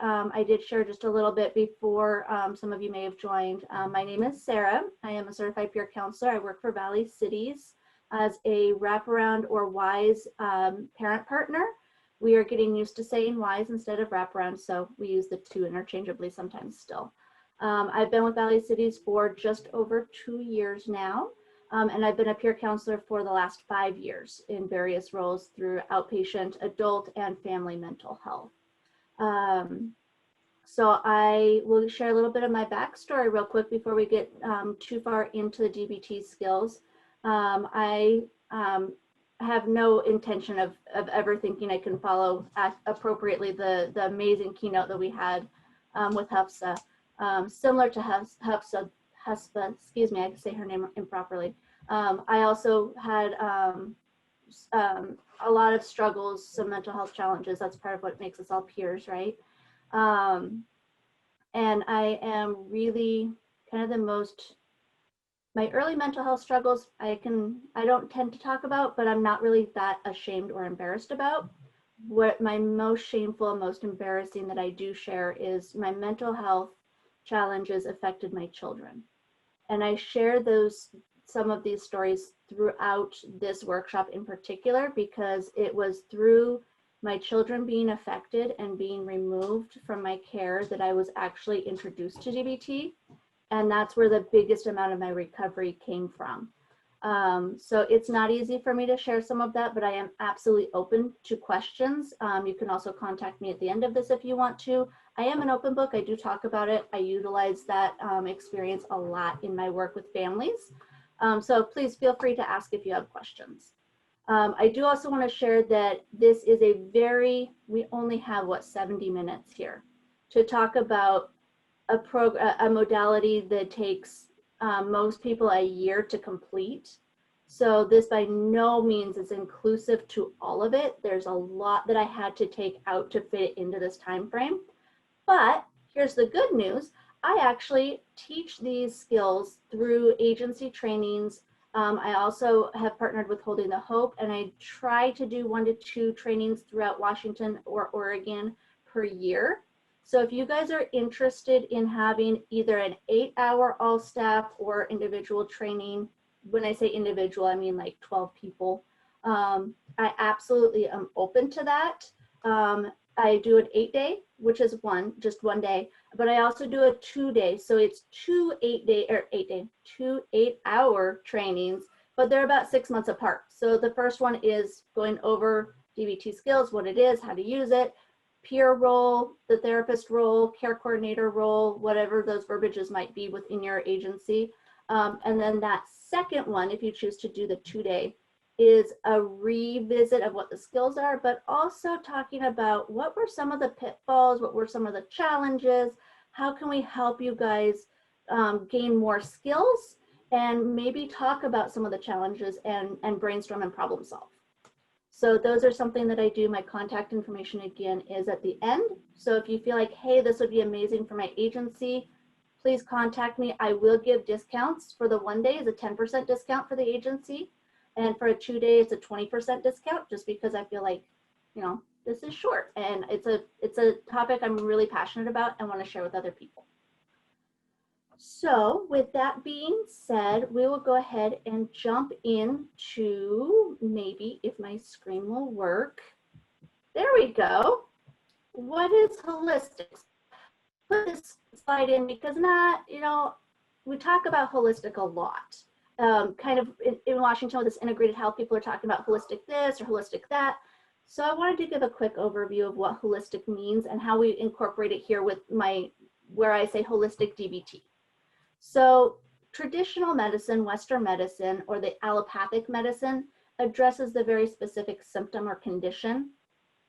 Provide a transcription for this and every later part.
I did share just a little bit before some of you may have joined. My name is Sarah. I am a certified peer counselor. I work for Valley Cities as a wraparound or WISE parent partner. We are getting used to saying WISE instead of wraparound, so we use the two interchangeably sometimes still. I've been with Valley Cities for just over 2 years now, and I've been a peer counselor for the last 5 years in various roles through outpatient, adult, and family mental health. So I will share a little bit of my backstory real quick before we get too far into the DBT skills. I have no intention of ever thinking I can follow appropriately the amazing keynote that we had with Hafsa. Similar to Hafsa, excuse me, I can say her name improperly. I also had a lot of struggles, some mental health challenges. That's part of what makes us all peers, right? And I am really kind of my early mental health struggles, I don't tend to talk about, but I'm not really that ashamed or embarrassed about. What my most shameful, most embarrassing that I do share is my mental health challenges affected my children. And I share some of these stories throughout this workshop in particular, because it was through my children being affected and being removed from my care that I was actually introduced to DBT. And that's where the biggest amount of my recovery came from. So it's not easy for me to share some of that, but I am absolutely open to questions. You can also contact me at the end of this if you want to. I am an open book. I do talk about it. I utilize that experience a lot in my work with families. So please feel free to ask if you have questions. I do also want to share that this is we only have 70 minutes here to talk about a modality that takes most people a year to complete. So this by no means is inclusive to all of it. There's a lot that I had to take out to fit into this time frame. But here's the good news. I actually teach these skills through agency trainings. I also have partnered with Holding the Hope, and I try to do 1 to 2 trainings throughout Washington or Oregon per year. So if you guys are interested in having either an 8-hour all staff or individual training, when I say individual, I mean like 12 people, I absolutely am open to that. I do an 8-day, which is just one day, but I also do a 2-day. So it's 2 8-hour trainings, but they're about 6 months apart. So the first one is going over DBT skills, what it is, how to use it, peer role, the therapist role, care coordinator role, whatever those verbiages might be within your agency. And then that second one, if you choose to do the 2-day, is a revisit of what the skills are, but also talking about what were some of the pitfalls, what were some of the challenges, how can we help you guys gain more skills, and maybe talk about some of the challenges and brainstorm and problem solve. So those are something that I do. My contact information again is at the end. So if you feel like, hey, this would be amazing for my agency, please contact me. I will give discounts. For the 1-day is a 10% discount for the agency. And for a 2-day, it's a 20% discount, just because I feel like, this is short and it's a topic I'm really passionate about and want to share with other people. So with that being said, we will go ahead and jump into, maybe if my screen will work. There we go. What is holistic? Put this slide in because we talk about holistic a lot. Kind of in Washington with this integrated health, people are talking about holistic this or holistic that. So I wanted to give a quick overview of what holistic means and how we incorporate it here with where I say holistic DBT. So traditional medicine, Western medicine, or the allopathic medicine addresses the very specific symptom or condition,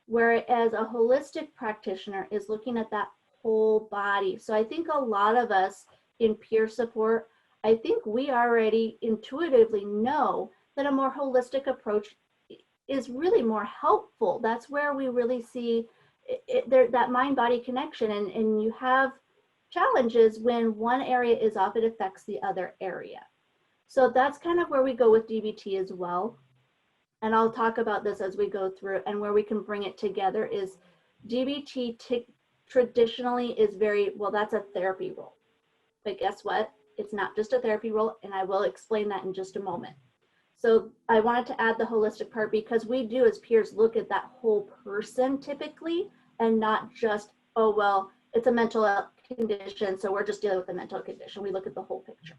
whereas a holistic practitioner is looking at that whole body. So I think a lot of us in peer support, I think we already intuitively know that a more holistic approach is really more helpful. That's where we really see that mind-body connection, and you have challenges when one area is off, it affects the other area. So that's kind of where we go with DBT as well. And I'll talk about this as we go through, and where we can bring it together is DBT traditionally is very, well, that's a therapy role. But guess what? It's not just a therapy role, and I will explain that in just a moment. So I wanted to add the holistic part because we do as peers look at that whole person typically, and not just, oh, well, it's a mental condition, so we're just dealing with the mental condition. We look at the whole picture.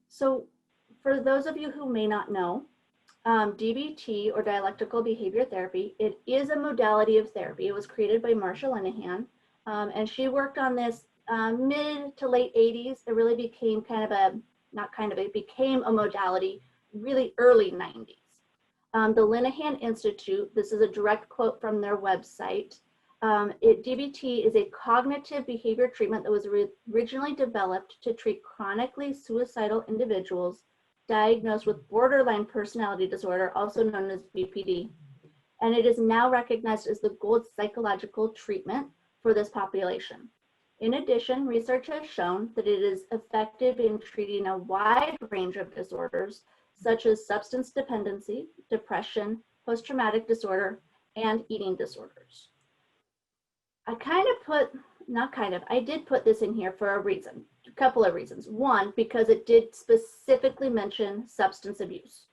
So for those of you who may not know, DBT, or dialectical behavior therapy, it is a modality of therapy. It was created by Marsha Linehan, and she worked on this mid to late 80s. It really became it became a modality really early 90s. The Linehan Institute, this is a direct quote from their website. DBT is a cognitive behavior treatment that was originally developed to treat chronically suicidal individuals diagnosed with borderline personality disorder, also known as BPD. And it is now recognized as the gold psychological treatment for this population. In addition, research has shown that it is effective in treating a wide range of disorders, such as substance dependency, depression, post-traumatic disorder, and eating disorders. I did put this in here for a reason, a couple of reasons. One, because it did specifically mention substance abuse.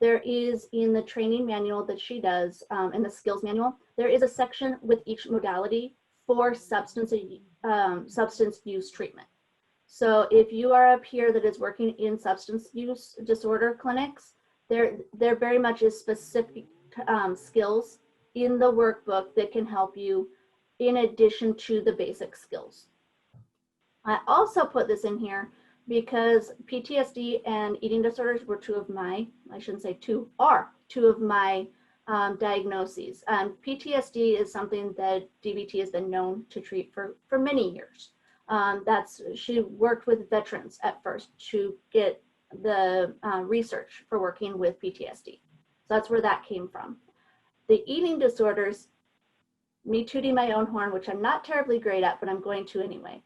There is, in the training manual that she does, in the skills manual, there is a section with each modality for substance use treatment. So if you are a peer that is working in substance use disorder clinics, there very much is specific skills in the workbook that can help you in addition to the basic skills. I also put this in here because PTSD and eating disorders were two of my diagnoses. PTSD is something that DBT has been known to treat for many years. She worked with veterans at first to get the research for working with PTSD. So that's where that came from. The eating disorders, me tooting my own horn, which I'm not terribly great at, but I'm going to anyway.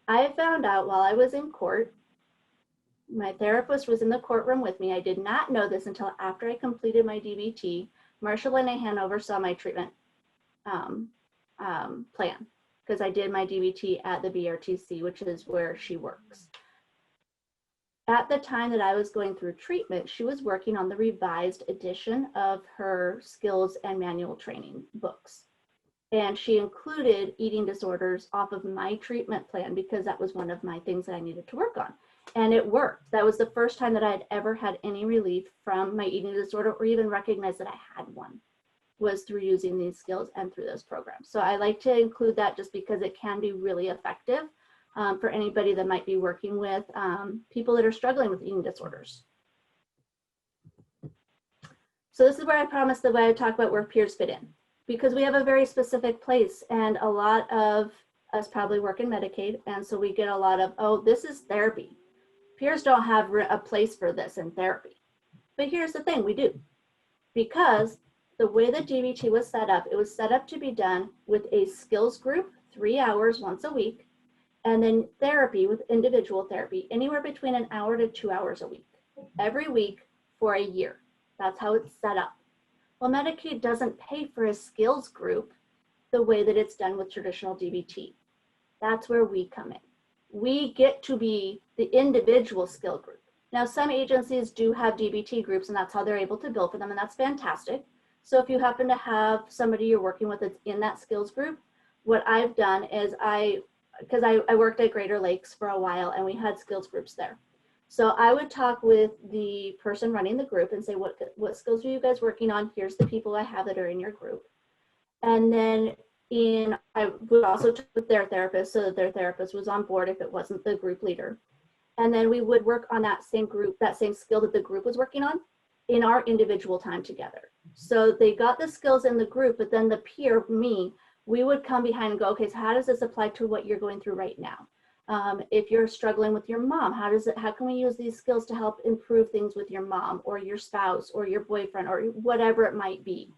I found out while I was in court, my therapist was in the courtroom with me. I did not know this until after I completed my DBT. Marsha Linehan oversaw my treatment plan because I did my DBT at the BRTC, which is where she works. At the time that I was going through treatment, she was working on the revised edition of her skills and manual training books. And she included eating disorders off of my treatment plan because that was one of my things that I needed to work on. And it worked. That was the first time that I had ever had any relief from my eating disorder or even recognized that I had one, was through using these skills and through those programs. So I like to include that just because it can be really effective for anybody that might be working with people that are struggling with eating disorders. So this is where I promised the way I talk about where peers fit in, because we have a very specific place, and a lot of us probably work in Medicaid, and so we get a lot of, oh, this is therapy. Peers don't have a place for this in therapy. But here's the thing, we do. Because the way that DBT was set up, it was set up to be done with a skills group, 3 hours once a week, and then therapy with individual therapy, anywhere between an hour to 2 hours a week, every week for a year. That's how it's set up. Well, Medicaid doesn't pay for a skills group the way that it's done with traditional DBT. That's where we come in. We get to be the individual skill group. Now, some agencies do have DBT groups, and that's how they're able to bill for them, and that's fantastic. So if you happen to have somebody you're working with that's in that skills group, what I've done is because I worked at Greater Lakes for a while, and we had skills groups there. So I would talk with the person running the group and say, what skills are you guys working on? Here's the people I have that are in your group. And then I would also talk with their therapist so that their therapist was on board if it wasn't the group leader. And then we would work on that same group, that same skill that the group was working on in our individual time together. So they got the skills in the group, but then the peer, me, we would come behind and go, okay, so how does this apply to what you're going through right now? If you're struggling with your mom, how can we use these skills to help improve things with your mom or your spouse or your boyfriend or whatever it might be?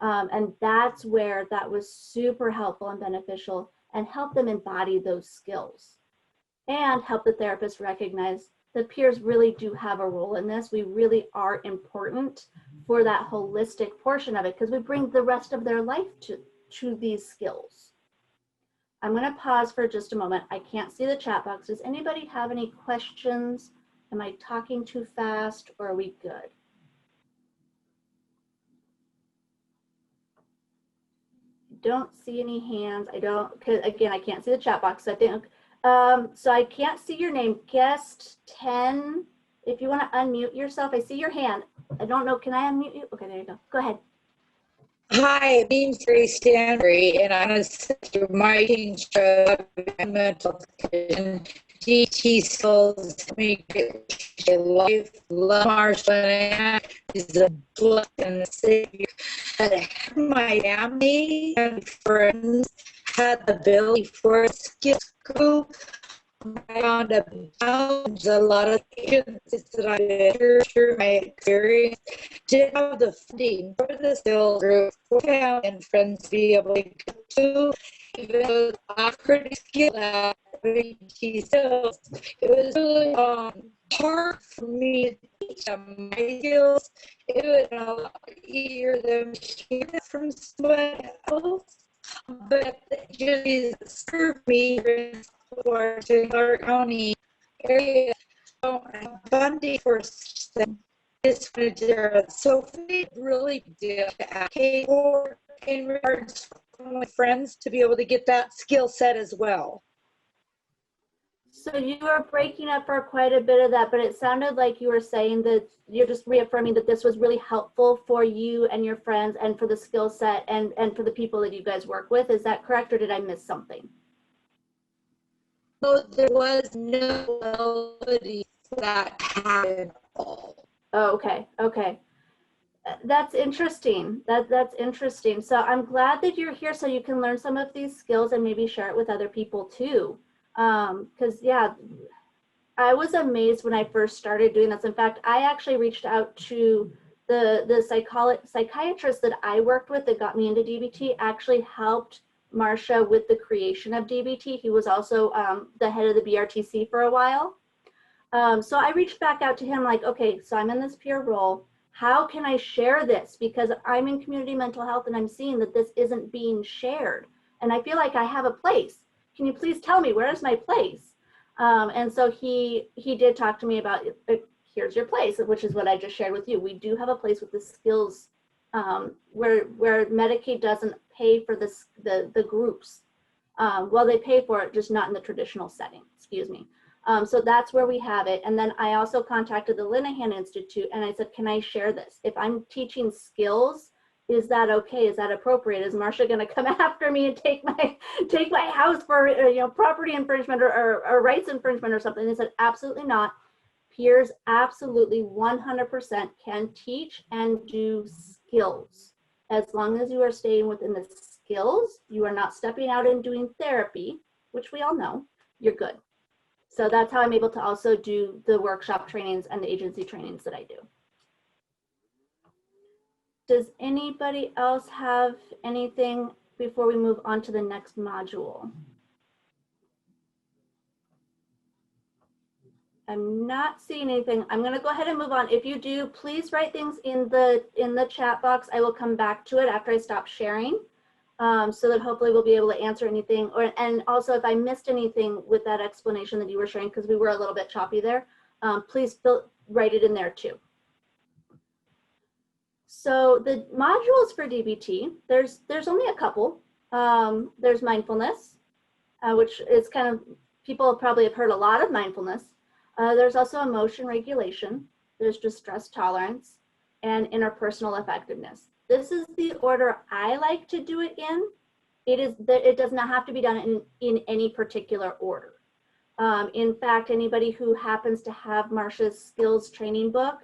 And that's where that was super helpful and beneficial, and help them embody those skills and help the therapist recognize that peers really do have a role in this. We really are important for that holistic portion of it because we bring the rest of their life to these skills. I'm going to pause for just a moment. I can't see the chat box. Does anybody have any questions? Am I talking too fast, or are we good? Don't see any hands. I don't, because again, I can't see the chat box. So I think, so I can't see your name. Guest 10, if you want to unmute yourself, I see your hand. I don't know, can I unmute you? Okay, there you go. Go ahead. Hi, my name's Grace Stanbury, and I'm a sister writing show mental condition. GT skills me life, love Marshall, and is a blessing savior. But my family and friends had the ability for a skills group. I found a lot of agencies that I did through my experience did have the funding for the skills group for family and friends to be able to go to. Even though I pretty skilled at skills, it was really hard for me to teach them my skills. It was a lot easier than hearing it from someone else, but it just served me for our county area funding for this there. So we really did advocate for in regards to my friends to be able to get that skill set as well. So you were breaking up for quite a bit of that, but it sounded like you were saying that you're just reaffirming that this was really helpful for you and your friends and for the skill set and for the people that you guys work with. Is that correct, or did I miss something? So there was no ability for that to happen at all. Oh, okay, okay. That's interesting. That's interesting. So I'm glad that you're here so you can learn some of these skills and maybe share it with other people too. Because yeah, I was amazed when I first started doing this. In fact, I actually reached out to the psychiatrist that I worked with that got me into DBT, actually helped Marcia with the creation of DBT. He was also the head of the BRTC for a while. So I reached back out to him like, okay, so I'm in this peer role. How can I share this? Because I'm in community mental health and I'm seeing that this isn't being shared. And I feel like I have a place. Can you please tell me, where is my place? And so he did talk to me about, here's your place, which is what I just shared with you. We do have a place with the skills where Medicaid doesn't pay for this, the groups. Well, they pay for it, just not in the traditional setting, excuse me. So that's where we have it. And then I also contacted the Linehan Institute and I said, can I share this? If I'm teaching skills, is that okay? Is that appropriate? Is Marcia going to come after me and take my house for property infringement or rights infringement or something? They said, absolutely not. Peers absolutely 100% can teach and do skills. As long as you are staying within the skills, you are not stepping out and doing therapy, which we all know, you're good. So that's how I'm able to also do the workshop trainings and the agency trainings that I do. Does anybody else have anything before we move on to the next module? I'm not seeing anything. I'm going to go ahead and move on. If you do, please write things in the chat box. I will come back to it after I stop sharing. So that hopefully we'll be able to answer anything, and also if I missed anything with that explanation that you were sharing, because we were a little bit choppy there, please write it in there too. So the modules for DBT, there's only a couple. There's mindfulness, which is kind of, people probably have heard a lot of mindfulness. There's also emotion regulation, there's distress tolerance, and interpersonal effectiveness. This is the order I like to do it in. It does not have to be done in any particular order. In fact, anybody who happens to have Marcia's skills training book,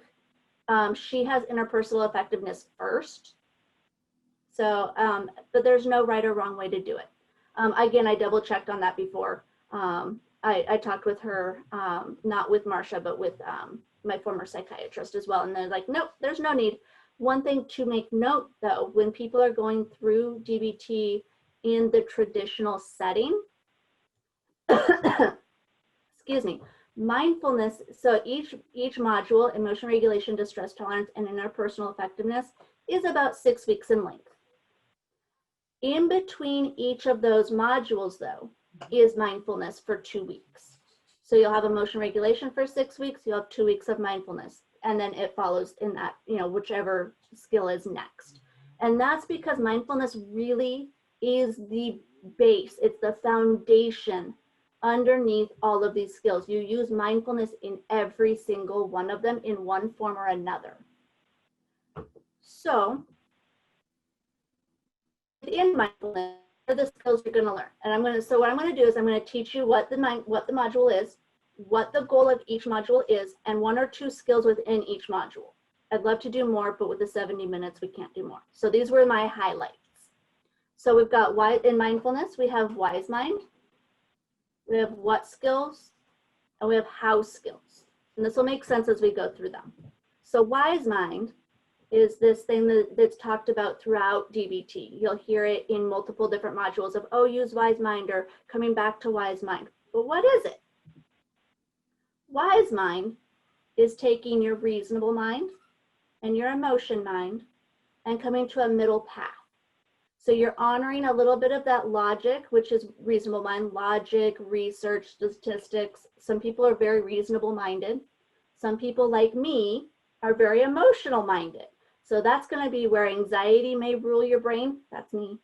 she has interpersonal effectiveness first. So, but there's no right or wrong way to do it. Again, I double checked on that before. I talked with her, not with Marcia, but with my former psychiatrist as well. And they're like, nope, there's no need. One thing to make note though, when people are going through DBT in the traditional setting, excuse me, mindfulness, so each module, emotion regulation, distress tolerance, and interpersonal effectiveness, is about 6 weeks in length. In between each of those modules, though, is mindfulness for 2 weeks. So you'll have emotion regulation for 6 weeks, you'll have 2 weeks of mindfulness, and then it follows in that, whichever skill is next. And that's because mindfulness really is the base, it's the foundation underneath all of these skills. You use mindfulness in every single one of them in one form or another. So within mindfulness are the skills you're going to learn. And what I'm going to do is I'm going to teach you what the module is, what the goal of each module is, and 1 or 2 skills within each module. I'd love to do more, but with the 70 minutes, we can't do more. So these were my highlights. So we've got in mindfulness, we have wise mind, we have what skills, and we have how skills. And this will make sense as we go through them. So wise mind is this thing that's talked about throughout DBT. You'll hear it in multiple different modules of, oh, use wise mind, or coming back to wise mind. But what is it? Wise mind is taking your reasonable mind and your emotion mind and coming to a middle path. So you're honoring a little bit of that logic, which is reasonable mind, logic, research, statistics. Some people are very reasonable minded. Some people, like me, are very emotional minded. So that's going to be where anxiety may rule your brain. That's me.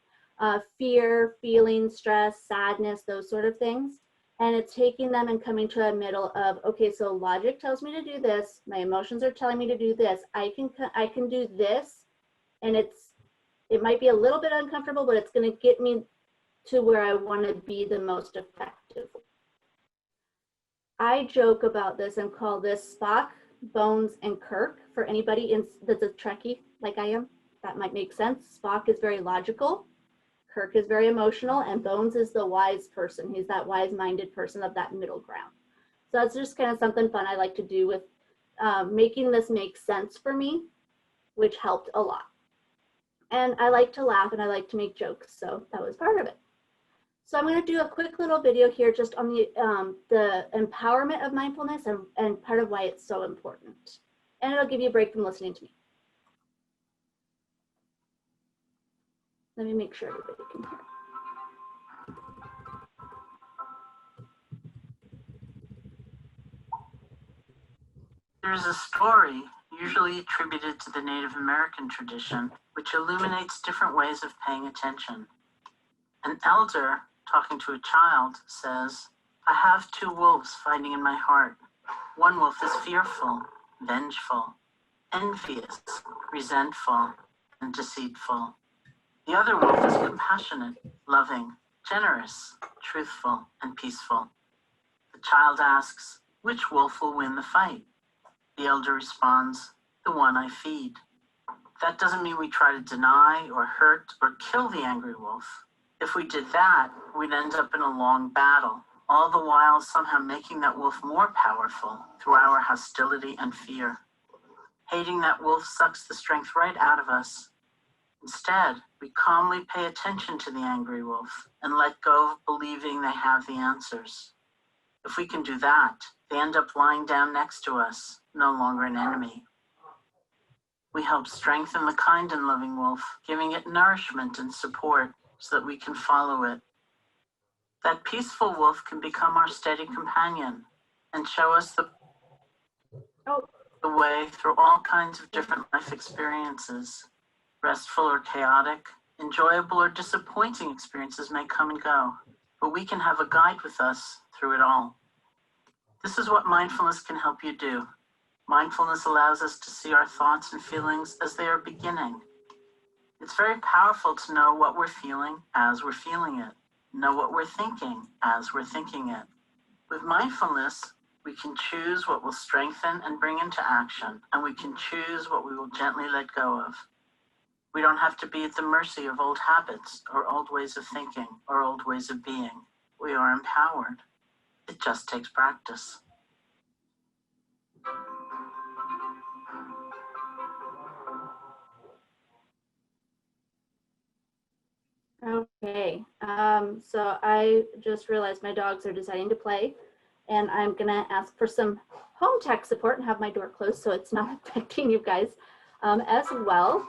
Fear, feeling, stress, sadness, those sort of things. And it's taking them and coming to a middle of, okay, so logic tells me to do this. My emotions are telling me to do this. I can do this. And it might be a little bit uncomfortable, but it's going to get me to where I want to be the most effective. I joke about this and call this Spock, Bones, and Kirk. For anybody that's a Trekkie like I am, that might make sense. Spock is very logical, Kirk is very emotional, and Bones is the wise person. He's that wise-minded person of that middle ground. So that's just kind of something fun I like to do with making this make sense for me, which helped a lot. And I like to laugh and I like to make jokes, so that was part of it. So I'm going to do a quick little video here just on the empowerment of mindfulness and part of why it's so important. And it'll give you a break from listening to me. Let me make sure everybody can hear. There's a story, usually attributed to the Native American tradition, which illuminates different ways of paying attention. An elder, talking to a child, says, "I have 2 wolves fighting in my heart. One wolf is fearful, vengeful, envious, resentful, and deceitful. The other wolf is compassionate, loving, generous, truthful, and peaceful." The child asks, "Which wolf will win the fight?" The elder responds, "The one I feed." That doesn't mean we try to deny or hurt or kill the angry wolf. If we did that, we'd end up in a long battle, all the while somehow making that wolf more powerful through our hostility and fear. Hating that wolf sucks the strength right out of us. Instead, we calmly pay attention to the angry wolf and let go of believing they have the answers. If we can do that, they end up lying down next to us, no longer an enemy. We help strengthen the kind and loving wolf, giving it nourishment and support so that we can follow it. That peaceful wolf can become our steady companion and show us the way through all kinds of different life experiences. Restful or chaotic, enjoyable or disappointing experiences may come and go, but we can have a guide with us through it all. This is what mindfulness can help you do. Mindfulness allows us to see our thoughts and feelings as they are beginning. It's very powerful to know what we're feeling as we're feeling it, know what we're thinking as we're thinking it. With mindfulness, we can choose what will strengthen and bring into action, and we can choose what we will gently let go of. We don't have to be at the mercy of old habits or old ways of thinking or old ways of being. We are empowered. It just takes practice. Okay, so I just realized my dogs are deciding to play, and I'm gonna ask for some home tech support and have my door closed so it's not affecting you guys as well.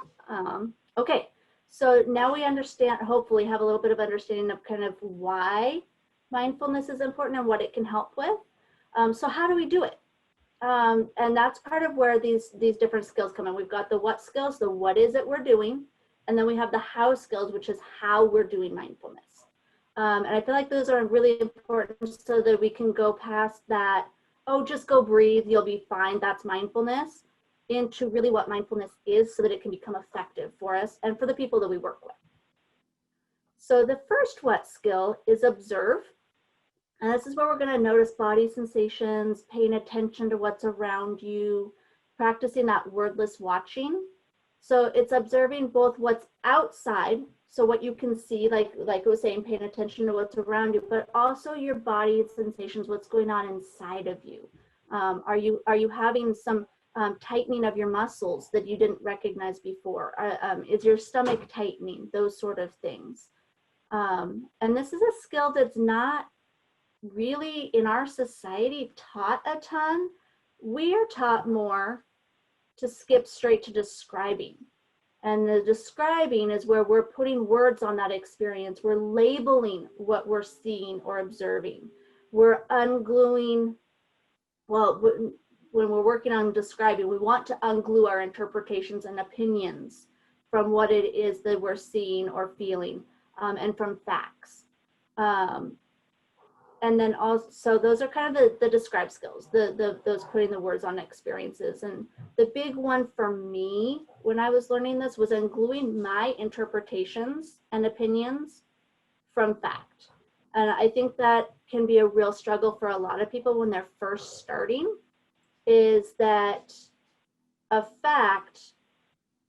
Okay, So now we understand, hopefully have a little bit of understanding of kind of why mindfulness is important and what it can help with. So how do we do it? And that's part of where these different skills come in. We've got the what skills, the what is it we're doing, and then we have the how skills, which is how we're doing mindfulness. And I feel like those are really important so that we can go past that, oh, just go breathe, you'll be fine, that's mindfulness, into really what mindfulness is so that it can become effective for us and for the people that we work with. So the first what skill is observe. And this is where we're going to notice body sensations, paying attention to what's around you, practicing that wordless watching. So it's observing both what's outside, so what you can see, like I was saying, paying attention to what's around you, but also your body sensations, what's going on inside of you. Are you having some tightening of your muscles that you didn't recognize before? Is your stomach tightening? Those sort of things. And this is a skill that's not really in our society taught a ton. We are taught more to skip straight to describing. And the describing is where we're putting words on that experience. We're labeling what we're seeing or observing. We're ungluing, well, when we're working on describing, we want to unglue our interpretations and opinions from what it is that we're seeing or feeling, and from facts. And then also, those are kind of the describe skills, those putting the words on experiences. And the big one for me when I was learning this was ungluing my interpretations and opinions from fact. And I think that can be a real struggle for a lot of people when they're first starting, is that a fact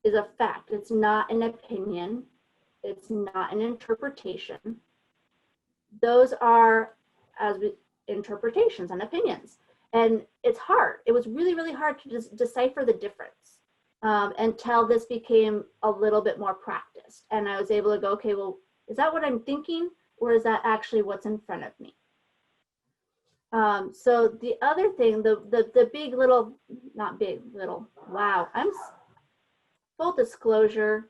is a fact. It's not an opinion. It's not an interpretation. Those are interpretations and opinions. And it's hard. It was really, really hard to just decipher the difference until this became a little bit more practiced. And I was able to go, okay, well, is that what I'm thinking? Or is that actually what's in front of me? So the other thing, the big little, not big, little, wow, full disclosure,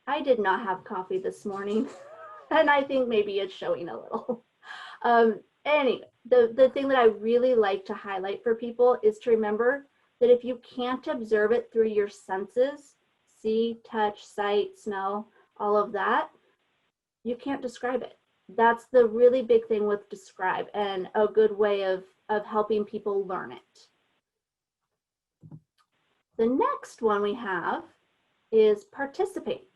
I did not have coffee this morning. And I think maybe it's showing a little. Anyway, the thing that I really like to highlight for people is to remember that if you can't observe it through your senses, see, touch, sight, smell, all of that, you can't describe it. That's the really big thing with describe, and a good way of helping people learn it. The next one we have is participate.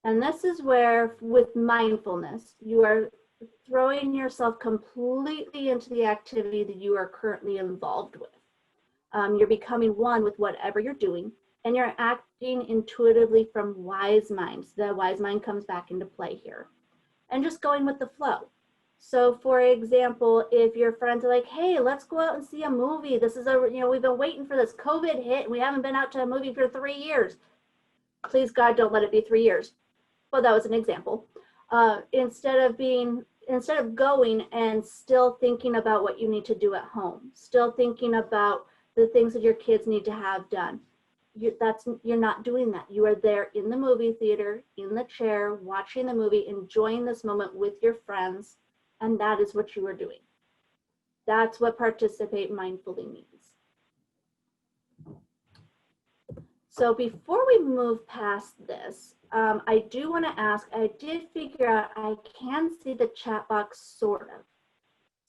And this is where, with mindfulness, you are throwing yourself completely into the activity that you are currently involved with. You're becoming one with whatever you're doing, and you're acting intuitively from wise minds. The wise mind comes back into play here. And just going with the flow. So for example, if your friends are like, hey, let's go out and see a movie. This is we've been waiting for this COVID hit, and we haven't been out to a movie for 3 years. Please God, don't let it be 3 years. Well, that was an example. Instead of going and still thinking about what you need to do at home, still thinking about the things that your kids need to have done, you're not doing that. You are there in the movie theater, in the chair, watching the movie, enjoying this moment with your friends, and that is what you are doing. That's what participate mindfully means. So before we move past this, I do want to ask, I did figure out I can see the chat box sort of.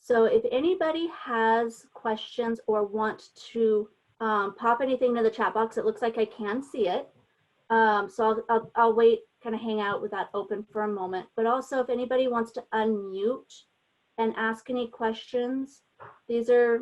So if anybody has questions or want to pop anything to the chat box, it looks like I can see it. So I'll wait, kind of hang out with that open for a moment. But also if anybody wants to unmute and ask any questions, these are,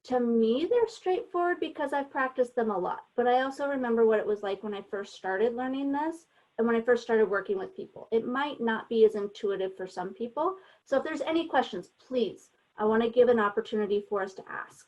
to me, they're straightforward because I've practiced them a lot. But I also remember what it was like when I first started learning this and when I first started working with people. It might not be as intuitive for some people. So if there's any questions, please, I want to give an opportunity for us to ask.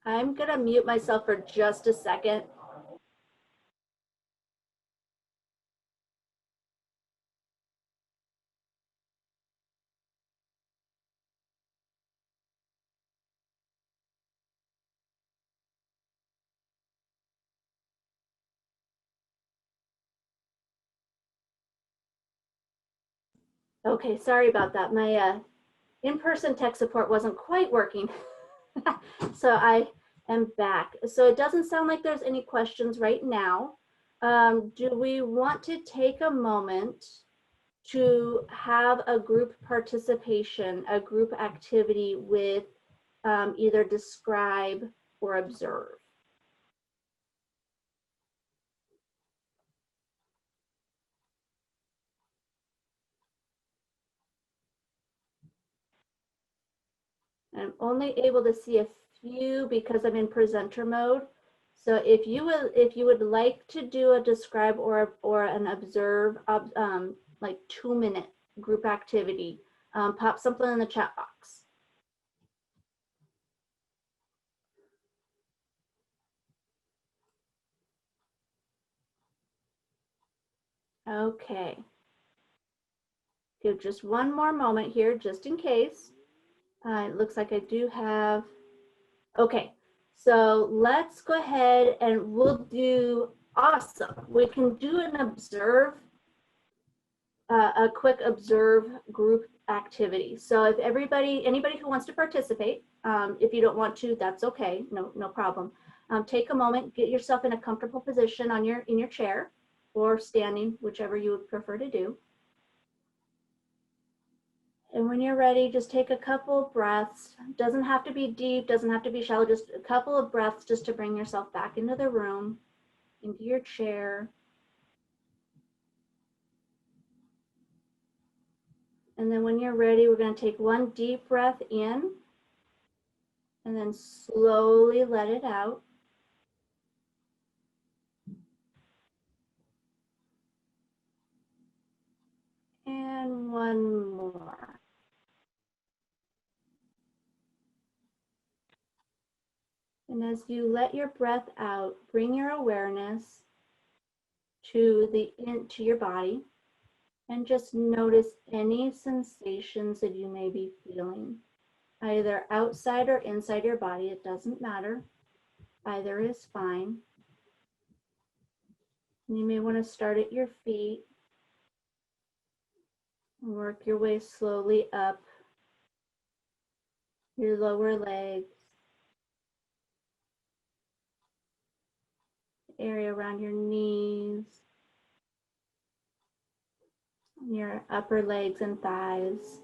I'm going to mute myself for just a second. Okay, sorry about that. My in-person tech support wasn't quite working. So I am back. So it doesn't sound like there's any questions right now. Do we want to take a moment to have a group participation, a group activity with either describe or observe? I'm only able to see a few because I'm in presenter mode. So if you would like to do a describe or an observe like 2-minute group activity, pop something in the chat box. Okay. Give just one more moment here, just in case. It looks like I do have, okay. So let's go ahead and we'll do, awesome. We can do an observe, a quick observe group activity. So if anybody who wants to participate, if you don't want to, that's okay, no problem. Take a moment, get yourself in a comfortable position in your chair or standing, whichever you would prefer to do. And when you're ready, just take a couple of breaths. Doesn't have to be deep, doesn't have to be shallow, just a couple of breaths just to bring yourself back into the room, into your chair. And then when you're ready, we're going to take one deep breath in and then slowly let it out. And one more. And as you let your breath out, bring your awareness to your body and just notice any sensations that you may be feeling, either outside or inside your body. It doesn't matter. Either is fine. You may want to start at your feet and work your way slowly up your lower legs, area around your knees, your upper legs and thighs.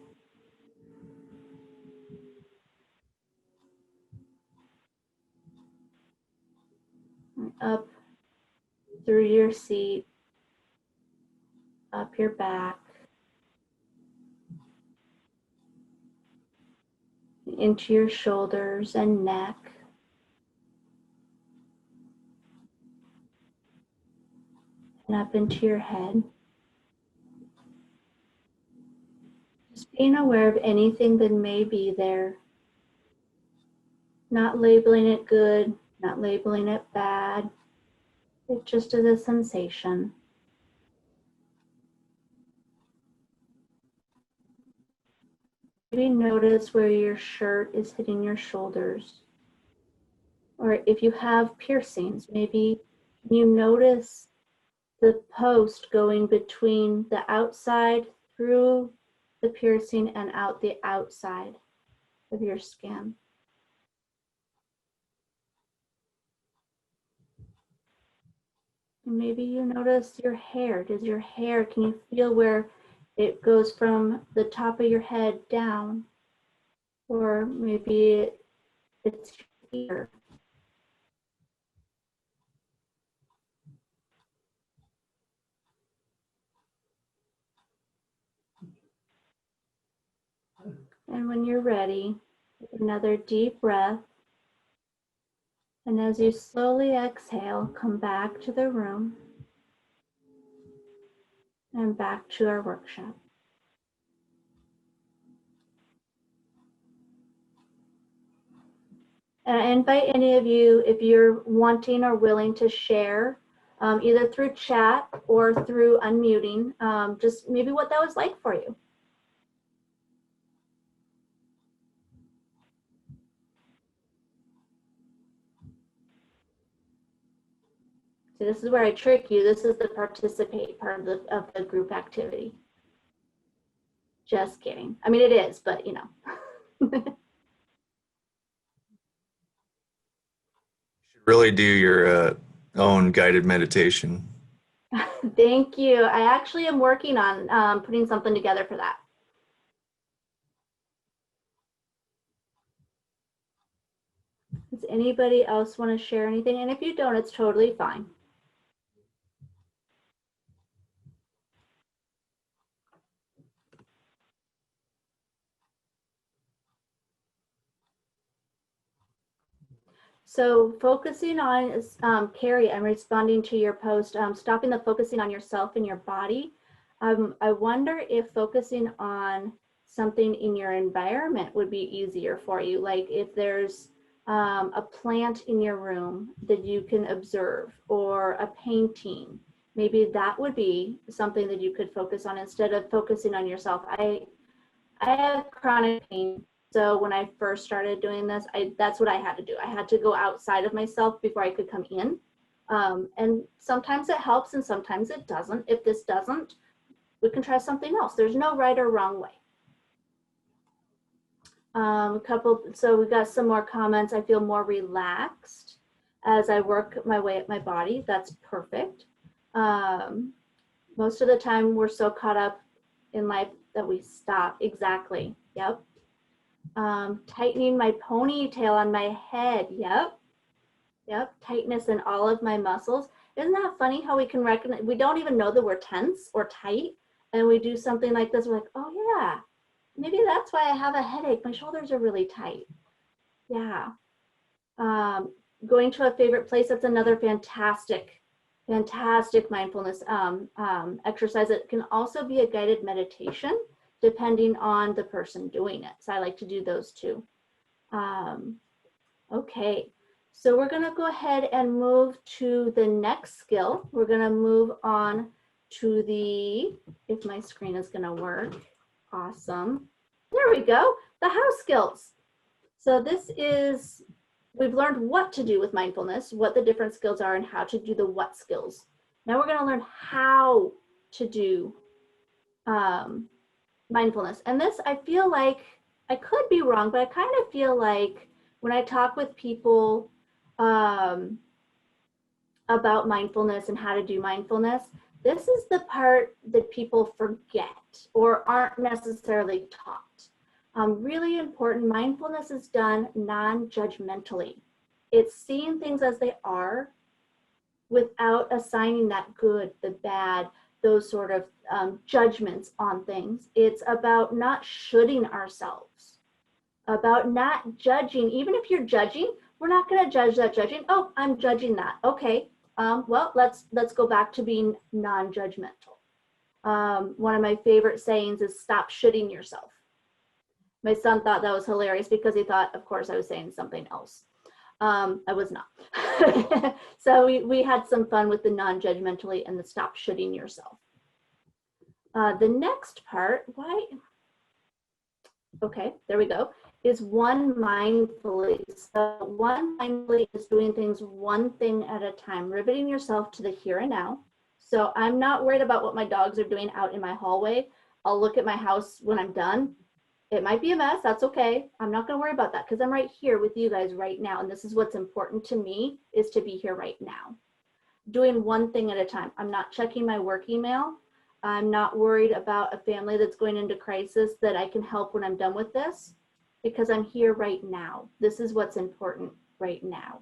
And up through your seat, up your back, into your shoulders and neck, and up into your head. Just being aware of anything that may be there, not labeling it good, not labeling it bad. It just is a sensation. Maybe notice where your shirt is hitting your shoulders. Or if you have piercings, maybe you notice the post going between the outside through the piercing and out the outside of your skin. And maybe you notice your hair. Can you feel where it goes from the top of your head down? Or maybe it's here. And when you're ready, take another deep breath. And as you slowly exhale, come back to the room and back to our workshop. And I invite any of you, if you're wanting or willing to share, either through chat or through unmuting, just maybe what that was like for you. So this is where I trick you. This is the participate part of the group activity. Just kidding. I mean, it is, but you know. Really do your own guided meditation. Thank you. I actually am working on putting something together for that. Does anybody else want to share anything? And if you don't, it's totally fine. So focusing on, Carrie, I'm responding to your post, stopping the focusing on yourself and your body. I wonder if focusing on something in your environment would be easier for you. Like if there's a plant in your room that you can observe, or a painting, maybe that would be something that you could focus on instead of focusing on yourself. I have chronic pain. So when I first started doing this, that's what I had to do. I had to go outside of myself before I could come in. And sometimes it helps and sometimes it doesn't. If this doesn't, we can try something else. There's no right or wrong way. So we got some more comments. I feel more relaxed as I work my way up my body. That's perfect. Most of the time we're so caught up in life that we stop. Exactly. Yep. Tightening my ponytail on my head. Yep. Yep. Tightness in all of my muscles. Isn't that funny how we can recognize, we don't even know that we're tense or tight, and we do something like this, we're like, oh yeah, maybe that's why I have a headache. My shoulders are really tight. Yeah. Going to a favorite place. That's another fantastic mindfulness exercise. It can also be a guided meditation depending on the person doing it. So I like to do those too. Okay, so we're gonna go ahead and move to the next skill. We're gonna move on to the, if my screen is gonna work, awesome. There we go, the house skills. So this is, we've learned what to do with mindfulness, what the different skills are, and how to do the what skills. Now we're gonna learn how to do mindfulness. And this, I feel like, I could be wrong, but I kind of feel like when I talk with people about mindfulness and how to do mindfulness, this is the part that people forget or aren't necessarily taught. Really important, mindfulness is done non-judgmentally. It's seeing things as they are without assigning that good, the bad, those sort of judgments on things. It's about not shoulding ourselves, about not judging. Even if you're judging, we're not going to judge that judging. Oh, I'm judging that. Okay, well, let's go back to being non-judgmental. One of my favorite sayings is stop shoulding yourself. My son thought that was hilarious because he thought, of course, I was saying something else. I was not. So we had some fun with the non-judgmentally and the stop shoulding yourself. The next part, why? Okay, there we go, is one mindfully. So one mindfully is doing things one thing at a time, riveting yourself to the here and now. So I'm not worried about what my dogs are doing out in my hallway. I'll look at my house when I'm done. It might be a mess, that's okay. I'm not gonna worry about that because I'm right here with you guys right now. And this is what's important to me, is to be here right now. Doing one thing at a time. I'm not checking my work email. I'm not worried about a family that's going into crisis that I can help when I'm done with this, because I'm here right now. This is what's important right now.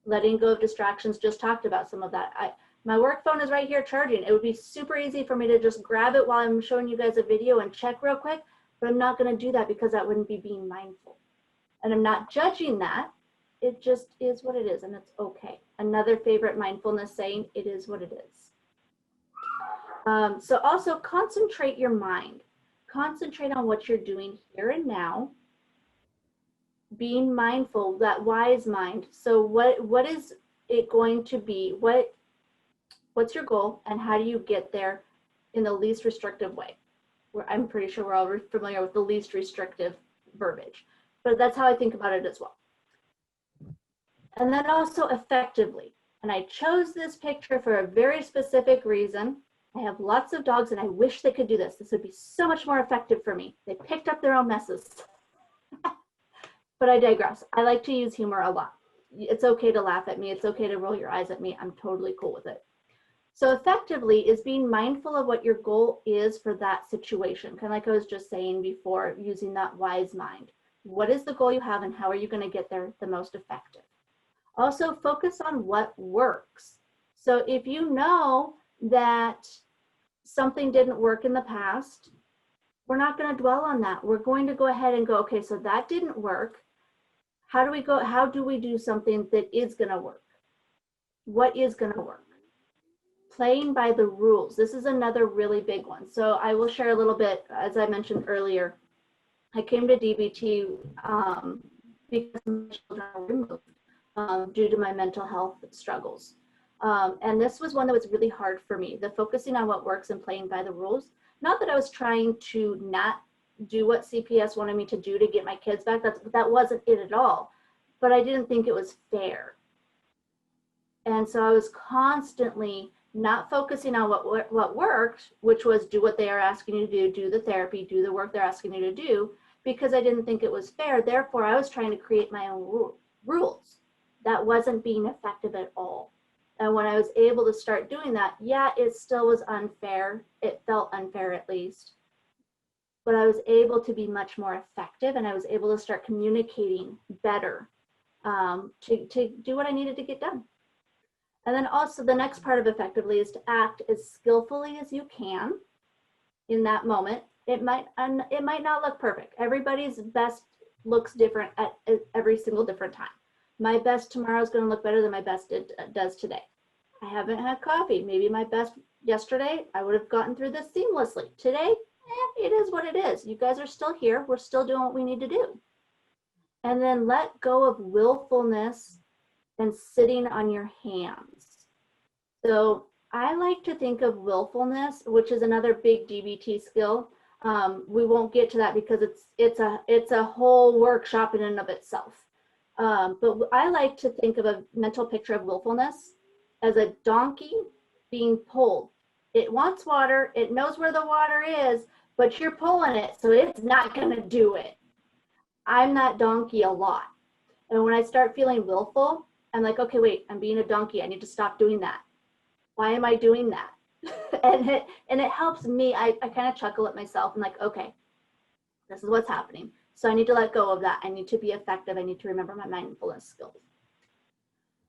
Letting go of distractions, just talked about some of that. My work phone is right here charging. It would be super easy for me to just grab it while I'm showing you guys a video and check real quick, but I'm not gonna do that because that wouldn't be being mindful. And I'm not judging that. It just is what it is, and it's okay. Another favorite mindfulness saying, it is what it is. So also concentrate your mind. Concentrate on what you're doing here and now. Being mindful, that wise mind. So what is it going to be? What's your goal, and how do you get there in the least restrictive way? I'm pretty sure we're all familiar with the least restrictive verbiage, but that's how I think about it as well. And then also effectively. And I chose this picture for a very specific reason. I have lots of dogs and I wish they could do this. This would be so much more effective for me. They picked up their own messes. But I digress. I like to use humor a lot. It's okay to laugh at me. It's okay to roll your eyes at me. I'm totally cool with it. So effectively is being mindful of what your goal is for that situation. Kind of like I was just saying before, using that wise mind. What is the goal you have and how are you going to get there the most effective? Also focus on what works. So if you know that something didn't work in the past, we're not going to dwell on that. We're going to go ahead and go, okay, so that didn't work. How do we do something that is going to work? What is going to work? Playing by the rules. This is another really big one. So I will share a little bit, as I mentioned earlier, I came to DBT because my children were removed due to my mental health struggles. And this was one that was really hard for me, the focusing on what works and playing by the rules. Not that I was trying to not do what CPS wanted me to do to get my kids back. That wasn't it at all. But I didn't think it was fair. And so I was constantly not focusing on what worked, which was do what they are asking you to do the therapy, do the work they're asking you to do, because I didn't think it was fair. Therefore, I was trying to create my own rules. That wasn't being effective at all. And when I was able to start doing that, yeah, it still was unfair. It felt unfair at least. But I was able to be much more effective and I was able to start communicating better to do what I needed to get done. And then also the next part of effectively is to act as skillfully as you can in that moment. It might not look perfect. Everybody's best looks different at every single different time. My best tomorrow is going to look better than my best does today. I haven't had coffee. Maybe my best yesterday, I would have gotten through this seamlessly. Today, it is what it is. You guys are still here. We're still doing what we need to do. And then let go of willfulness and sitting on your hands. So I like to think of willfulness, which is another big DBT skill. We won't get to that because it's a whole workshop in and of itself. But I like to think of a mental picture of willfulness as a donkey being pulled. It wants water, it knows where the water is, but you're pulling it, so it's not gonna do it. I'm that donkey a lot. And when I start feeling willful, I'm like, okay, wait, I'm being a donkey. I need to stop doing that. Why am I doing that? and it helps me. I kind of chuckle at myself. I'm like, okay, this is what's happening. So I need to let go of that. I need to be effective. I need to remember my mindfulness skills.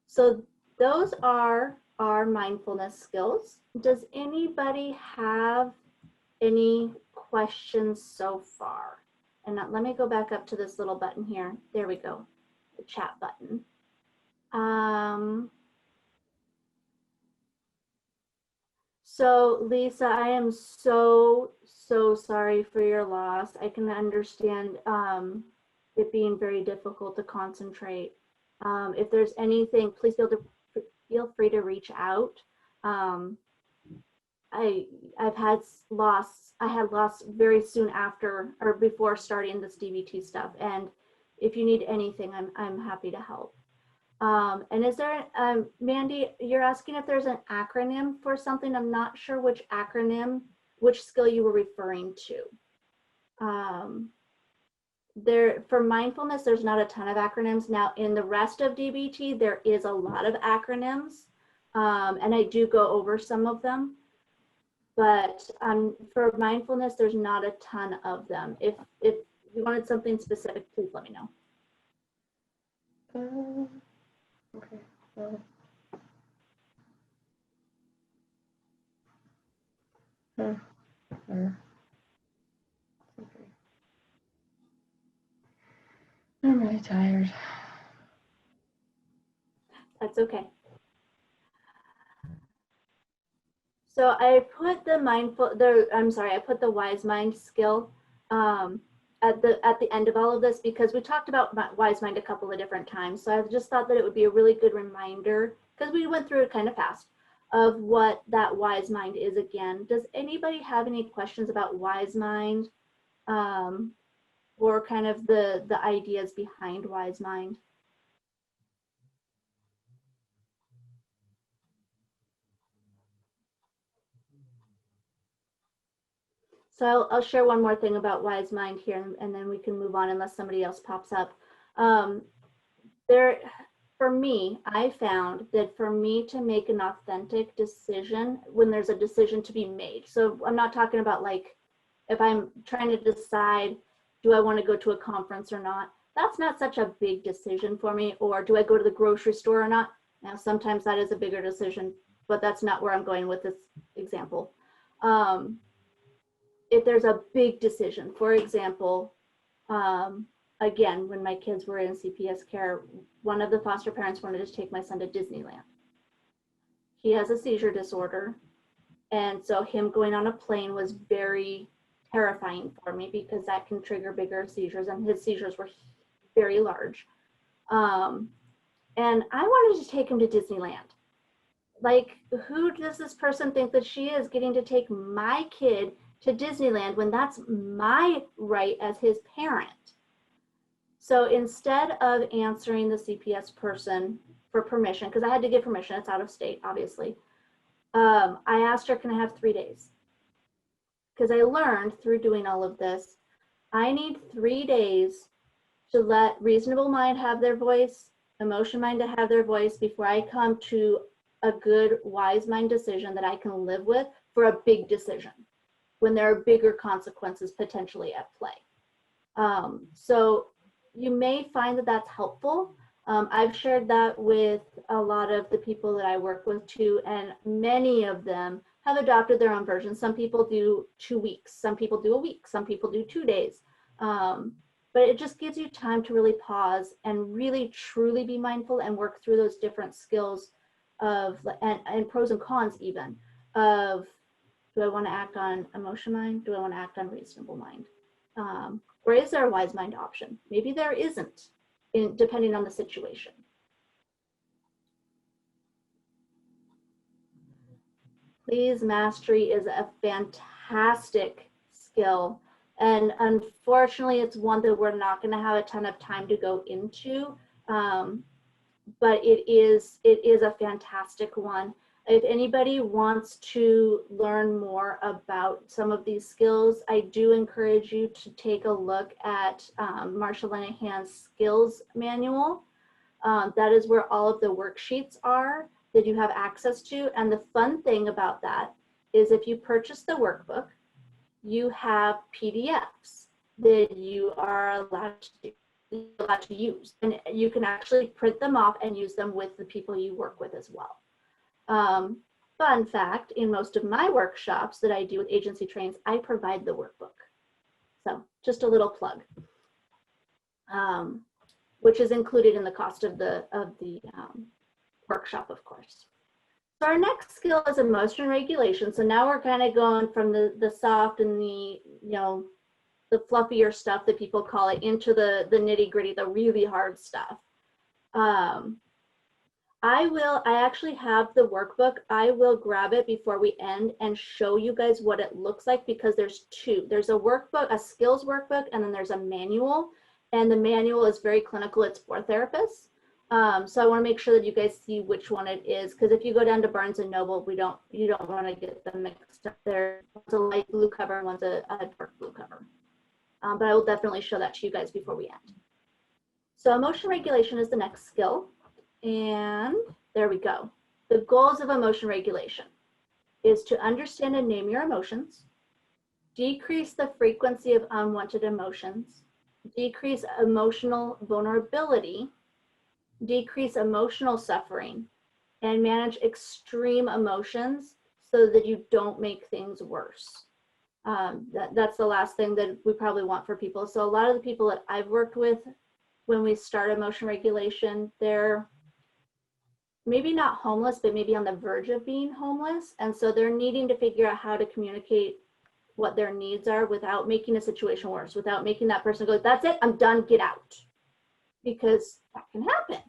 So those are our mindfulness skills. Does anybody have any questions so far? And let me go back up to this little button here. There we go, the chat button. So Lisa, I am so sorry for your loss. I can understand it being very difficult to concentrate. If there's anything, please feel free to reach out. I had loss very soon after or before starting this DBT stuff. And if you need anything, I'm happy to help. And is there, Mandy, you're asking if there's an acronym for something. I'm not sure which acronym, which skill you were referring to. For mindfulness, there's not a ton of acronyms. Now in the rest of DBT, there is a lot of acronyms. And I do go over some of them. But for mindfulness, there's not a ton of them. If you wanted something specific, please let me know. Okay. Well. Okay. I'm really tired. That's okay. So I put I put the wise mind skill at the end of all of this because we talked about wise mind a couple of different times. So I just thought that it would be a really good reminder, because we went through it kind of fast, of what that wise mind is again. Does anybody have any questions about wise mind or kind of the ideas behind wise mind? So I'll share one more thing about wise mind here, and then we can move on unless somebody else pops up. For me, I found that for me to make an authentic decision when there's a decision to be made. So I'm not talking about like if I'm trying to decide, do I want to go to a conference or not? That's not such a big decision for me. Or do I go to the grocery store or not? Now, sometimes that is a bigger decision, but that's not where I'm going with this example. If there's a big decision, for example, again, when my kids were in CPS care, one of the foster parents wanted to take my son to Disneyland. He has a seizure disorder. And so him going on a plane was very terrifying for me because that can trigger bigger seizures, and his seizures were very large. And I wanted to take him to Disneyland. Like, who does this person think that she is getting to take my kid to Disneyland when that's my right as his parent? So instead of answering the CPS person for permission, because I had to give permission, it's out of state, obviously, I asked her, can I have 3 days? Because I learned through doing all of this, I need 3 days to let reasonable mind have their voice, emotion mind to have their voice before I come to a good wise mind decision that I can live with for a big decision when there are bigger consequences potentially at play. So you may find that that's helpful. I've shared that with a lot of the people that I work with too, and many of them have adopted their own version. Some people do 2 weeks, some people do a week, some people do 2 days. But it just gives you time to really pause and really truly be mindful and work through those different skills of, and pros and cons even, of do I want to act on emotion mind? Do I want to act on reasonable mind? Or is there a wise mind option? Maybe there isn't, depending on the situation. Please mastery is a fantastic skill. And unfortunately, it's one that we're not going to have a ton of time to go into. But it is a fantastic one. If anybody wants to learn more about some of these skills, I do encourage you to take a look at Marsha Linehan's skills manual. That is where all of the worksheets are that you have access to. And the fun thing about that is if you purchase the workbook, you have PDFs that you are allowed to use. And you can actually print them off and use them with the people you work with as well. Fun fact, in most of my workshops that I do with agency trains, I provide the workbook. So just a little plug, which is included in the cost of the workshop, of course. So our next skill is emotion regulation. So now we're kind of going from the soft and the, the fluffier stuff that people call it into the nitty gritty, the really hard stuff. I actually have the workbook. I will grab it before we end and show you guys what it looks like, because there's two. There's a workbook, a skills workbook, and then there's a manual. And the manual is very clinical. It's for therapists. So I want to make sure that you guys see which one it is, because if you go down to Barnes and Noble, you don't want to get them mixed up there. One's a light blue cover and one's a dark blue cover. But I will definitely show that to you guys before we end. So emotion regulation is the next skill. And there we go. The goals of emotion regulation is to understand and name your emotions, decrease the frequency of unwanted emotions, decrease emotional vulnerability, decrease emotional suffering, and manage extreme emotions so that you don't make things worse. That's the last thing that we probably want for people. So a lot of the people that I've worked with, when we start emotion regulation, they're maybe not homeless, but maybe on the verge of being homeless. And so they're needing to figure out how to communicate what their needs are without making a situation worse, without making that person go, that's it, I'm done, get out. Because that can happen.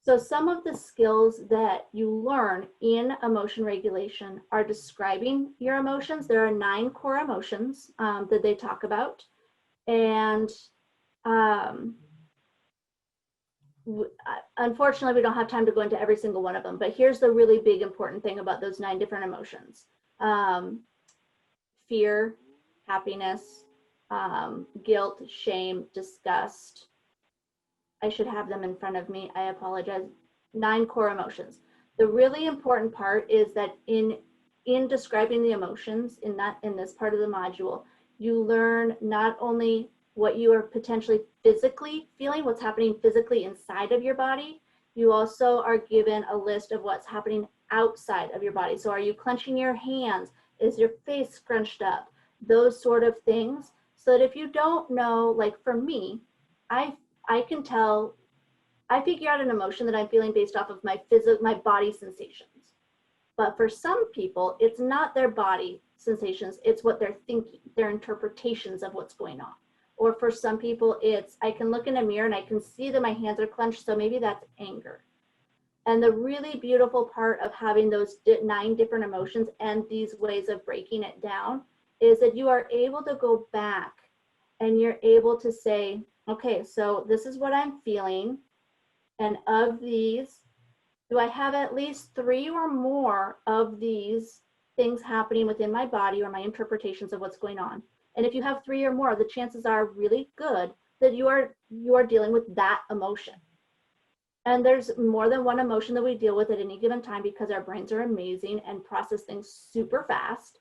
So some of the skills that you learn in emotion regulation are describing your emotions. There are 9 core emotions that they talk about. And unfortunately, we don't have time to go into every single one of them, but here's the really big important thing about those 9 different emotions. Fear, happiness, guilt, shame, disgust. I should have them in front of me. I apologize. 9 core emotions. The really important part is that in describing the emotions in this part of the module, you learn not only what you are potentially physically feeling, what's happening physically inside of your body, you also are given a list of what's happening outside of your body. So are you clenching your hands? Is your face scrunched up? Those sort of things. So that if you don't know, like for me, I can tell, I figure out an emotion that I'm feeling based off of my body sensations. But for some people, it's not their body sensations, it's what they're thinking, their interpretations of what's going on. Or for some people, it's, I can look in a mirror and I can see that my hands are clenched, so maybe that's anger. And the really beautiful part of having those 9 different emotions and these ways of breaking it down is that you are able to go back and you're able to say, okay, so this is what I'm feeling. And of these, do I have at least 3 or more of these things happening within my body or my interpretations of what's going on? And if you have 3 or more, the chances are really good that you are dealing with that emotion. And there's more than one emotion that we deal with at any given time because our brains are amazing and process things super fast.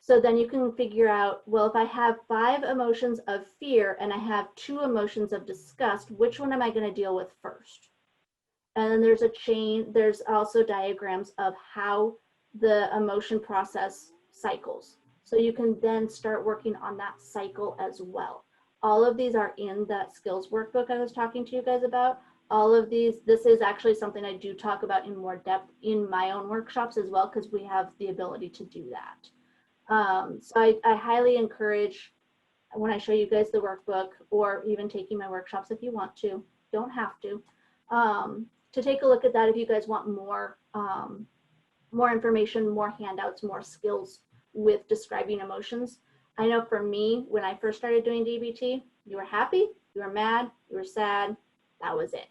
So then you can figure out, well, if I have 5 emotions of fear and I have 2 emotions of disgust, which one am I going to deal with first? And then there's a chain, there's also diagrams of how the emotion process cycles. So you can then start working on that cycle as well. All of these are in that skills workbook I was talking to you guys about. All of these, this is actually something I do talk about in more depth in my own workshops as well, because we have the ability to do that. So I highly encourage, when I show you guys the workbook, or even taking my workshops if you want to, don't have to take a look at that if you guys want more, more information, more handouts, more skills with describing emotions. I know for me, when I first started doing DBT, you were happy, you were mad, you were sad, that was it.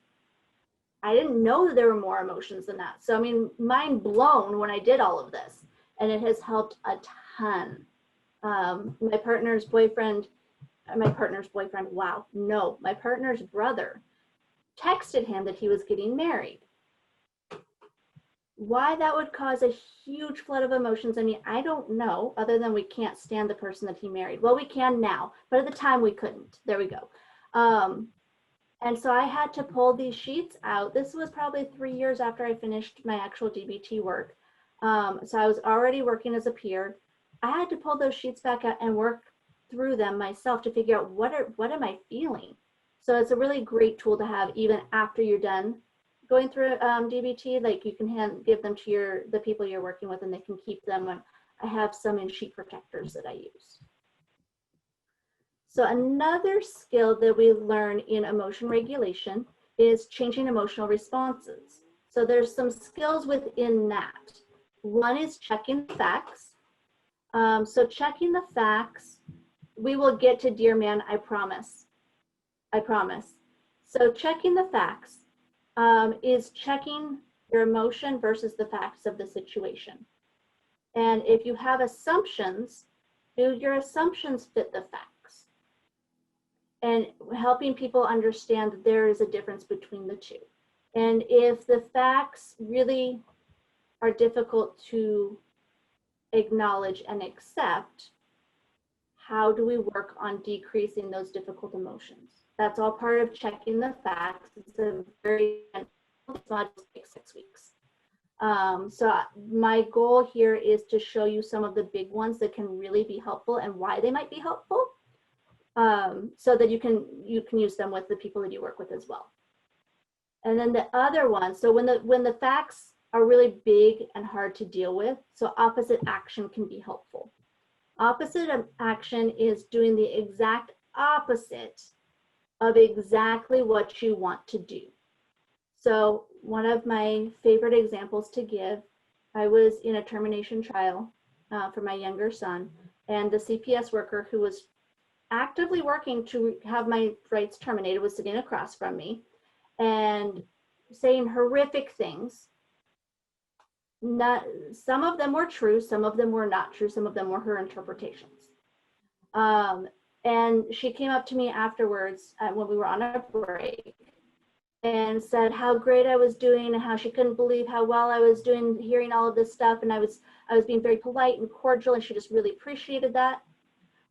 I didn't know that there were more emotions than that. So, I mean, mind blown when I did all of this, and it has helped a ton. My partner's boyfriend, wow, no, my partner's brother texted him that he was getting married. Why that would cause a huge flood of emotions, I mean, I don't know, other than we can't stand the person that he married. Well, we can now, but at the time we couldn't. There we go. And so I had to pull these sheets out. This was probably 3 years after I finished my actual DBT work. So I was already working as a peer. I had to pull those sheets back out and work through them myself to figure out what am I feeling. So it's a really great tool to have even after you're done going through DBT. Like, you can give them to the people you're working with, and they can keep them. I have some in sheet protectors that I use. So another skill that we learn in emotion regulation is changing emotional responses. So there's some skills within that. One is checking the facts. So checking the facts, we will get to Dear Man, I promise. I promise. So checking the facts is checking your emotion versus the facts of the situation. And if you have assumptions, do your assumptions fit the facts? And helping people understand that there is a difference between the two. And if the facts really are difficult to acknowledge and accept, how do we work on decreasing those difficult emotions? That's all part of checking the facts. It's a very, it's not just take 6 weeks. So my goal here is to show you some of the big ones that can really be helpful and why they might be helpful, so that you can use them with the people that you work with as well. And then the other one, so when the facts are really big and hard to deal with, so opposite action can be helpful. Opposite action is doing the exact opposite of exactly what you want to do. So one of my favorite examples to give, I was in a termination trial for my younger son, and the CPS worker who was actively working to have my rights terminated was sitting across from me and saying horrific things. Some of them were true, some of them were not true, some of them were her interpretations. And she came up to me afterwards when we were on a break and said how great I was doing and how she couldn't believe how well I was doing, hearing all of this stuff. And I was being very polite and cordial, and she just really appreciated that.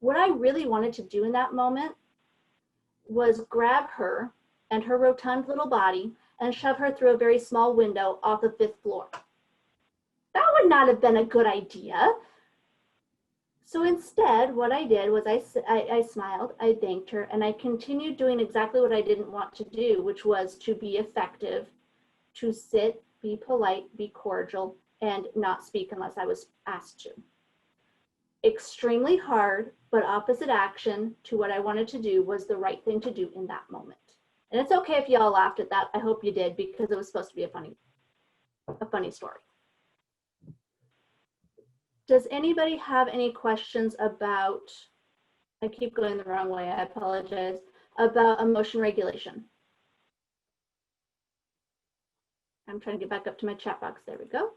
What I really wanted to do in that moment was grab her and her rotund little body and shove her through a very small window off the 5th floor. That would not have been a good idea. So instead, what I did was I smiled, I thanked her, and I continued doing exactly what I didn't want to do, which was to be effective, to sit, be polite, be cordial, and not speak unless I was asked to. Extremely hard, but opposite action to what I wanted to do was the right thing to do in that moment. And it's okay if y'all laughed at that. I hope you did, because it was supposed to be a funny story. Does anybody have any questions about, I keep going the wrong way, I apologize, about emotion regulation? I'm trying to get back up to my chat box. There we go.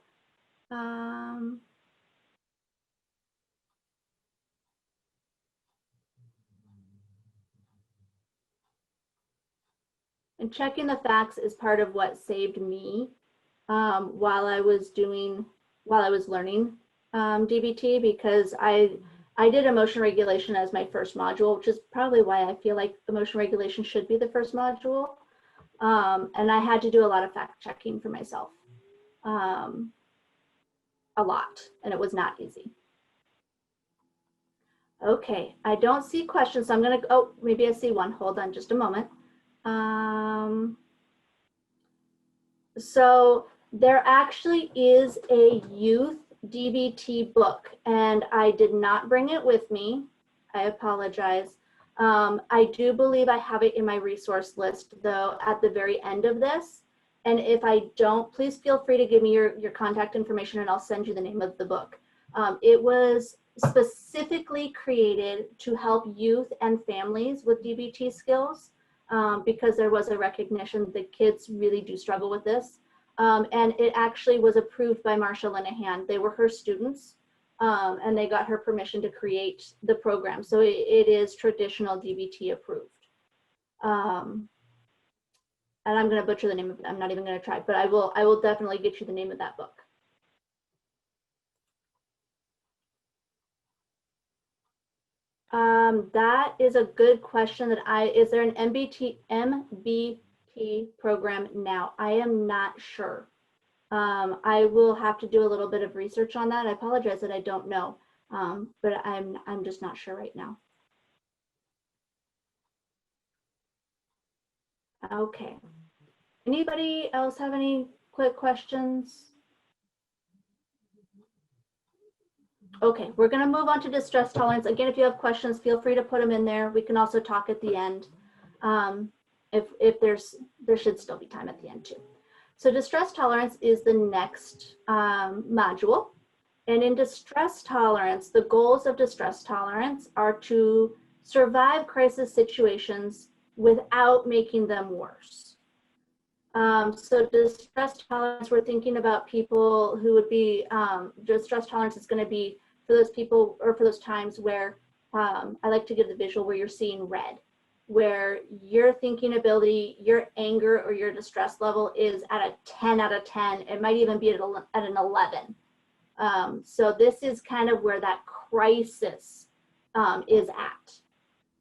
And checking the facts is part of what saved me while I was learning DBT, because I did emotion regulation as my first module, which is probably why I feel like emotion regulation should be the first module. And I had to do a lot of fact checking for myself, a lot, and it was not easy. Okay, I don't see questions, so I'm gonna, oh, maybe I see one. Hold on just a moment. So there actually is a youth DBT book, and I did not bring it with me. I apologize. I do believe I have it in my resource list, though, at the very end of this. And if I don't, please feel free to give me your contact information, and I'll send you the name of the book. It was specifically created to help youth and families with DBT skills, because there was a recognition that kids really do struggle with this. And it actually was approved by Marsha Linehan. They were her students, and they got her permission to create the program. So it is traditional DBT approved. And I'm going to butcher the name of it. I'm not even going to try, but I will definitely get you the name of that book. That is a good question. Is there an MBT program now? I am not sure. I will have to do a little bit of research on that. I apologize that I don't know, but I'm just not sure right now. Okay. Anybody else have any quick questions? Okay, we're going to move on to distress tolerance. Again, if you have questions, feel free to put them in there. We can also talk at the end. If there should still be time at the end too. So distress tolerance is the next module. And in distress tolerance, the goals of distress tolerance are to survive crisis situations without making them worse. So distress tolerance, we're thinking about people who would be, distress tolerance is going to be for those people, or for those times where I like to give the visual where you're seeing red, where your thinking ability, your anger, or your distress level is at a 10 out of 10. It might even be at an 11. So this is kind of where that crisis is at.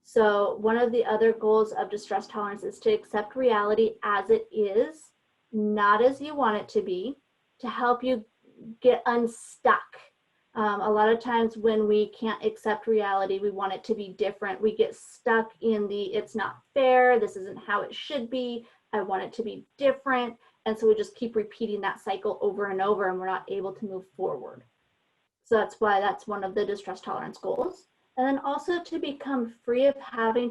So one of the other goals of distress tolerance is to accept reality as it is, not as you want it to be, to help you get unstuck. A lot of times when we can't accept reality, we want it to be different. We get stuck in the, it's not fair, this isn't how it should be, I want it to be different. And so we just keep repeating that cycle over and over, and we're not able to move forward. So that's why that's one of the distress tolerance goals. And then also to become free of having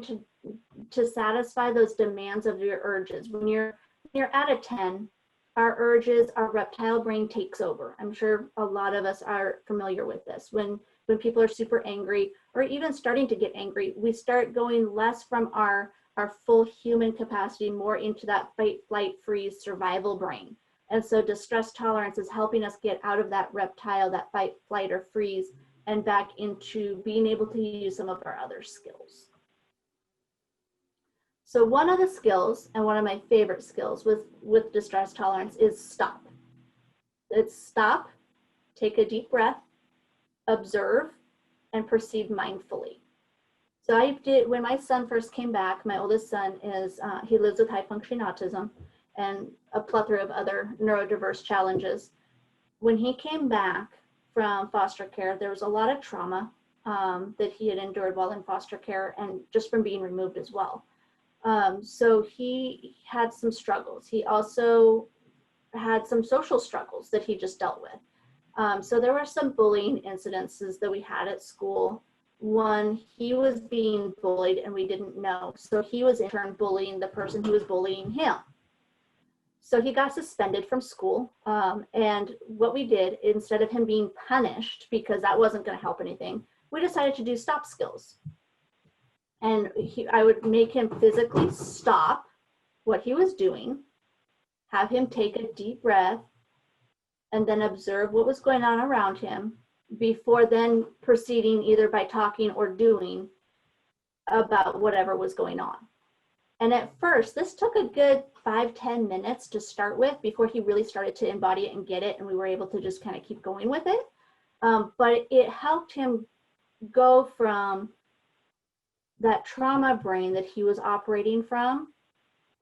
to satisfy those demands of your urges. When you're at a 10, our urges, our reptile brain takes over. I'm sure a lot of us are familiar with this. When people are super angry, or even starting to get angry, we start going less from our full human capacity, more into that fight, flight, freeze, survival brain. And so distress tolerance is helping us get out of that reptile, that fight, flight, or freeze, and back into being able to use some of our other skills. So one of the skills, and one of my favorite skills with distress tolerance, is stop. It's stop, take a deep breath, observe, and proceed mindfully. So I did, when my son first came back, my oldest son is, he lives with high functioning autism and a plethora of other neurodiverse challenges. When he came back from foster care, there was a lot of trauma that he had endured while in foster care and just from being removed as well. So he had some struggles. He also had some social struggles that he just dealt with. So there were some bullying incidences that we had at school. One, he was being bullied and we didn't know. So he was in turn bullying the person who was bullying him. So he got suspended from school. And what we did, instead of him being punished, because that wasn't going to help anything, we decided to do stop skills. And I would make him physically stop what he was doing, have him take a deep breath, and then observe what was going on around him before then proceeding either by talking or doing about whatever was going on. And at first, this took a good 5-10 minutes to start with before he really started to embody it and get it, and we were able to just kind of keep going with it. But it helped him go from that trauma brain that he was operating from,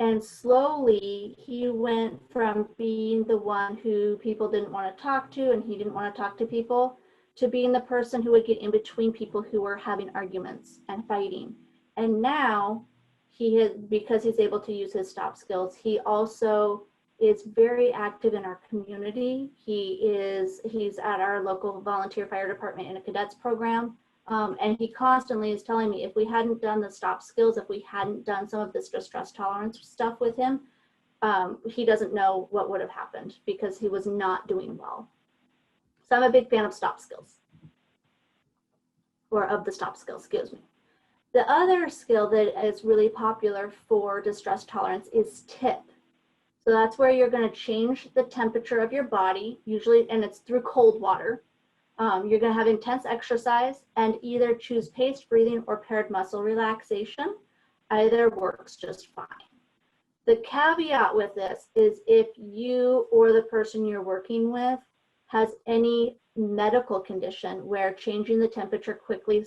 and slowly he went from being the one who people didn't want to talk to and he didn't want to talk to people, to being the person who would get in between people who were having arguments and fighting. And now he has, because he's able to use his stop skills, he also is very active in our community. He's at our local volunteer fire department in a cadets program. And he constantly is telling me if we hadn't done the stop skills, if we hadn't done some of this distress tolerance stuff with him, he doesn't know what would have happened because he was not doing well. So I'm a big fan of stop skills, or of the stop skills, excuse me. The other skill that is really popular for distress tolerance is tip. So that's where you're going to change the temperature of your body, usually, and it's through cold water. You're going to have intense exercise and either choose paced breathing or paired muscle relaxation. Either works just fine. The caveat with this is if you or the person you're working with has any medical condition where changing the temperature quickly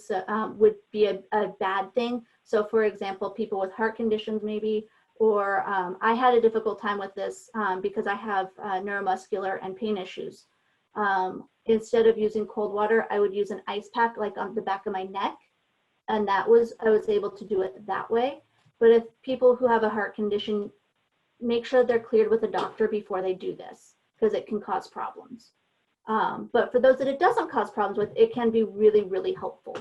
would be a bad thing. So for example, people with heart conditions maybe, or I had a difficult time with this because I have neuromuscular and pain issues. Instead of using cold water, I would use an ice pack like on the back of my neck. And I was able to do it that way. But if people who have a heart condition, make sure they're cleared with a doctor before they do this, because it can cause problems. But for those that it doesn't cause problems with, it can be really, really helpful.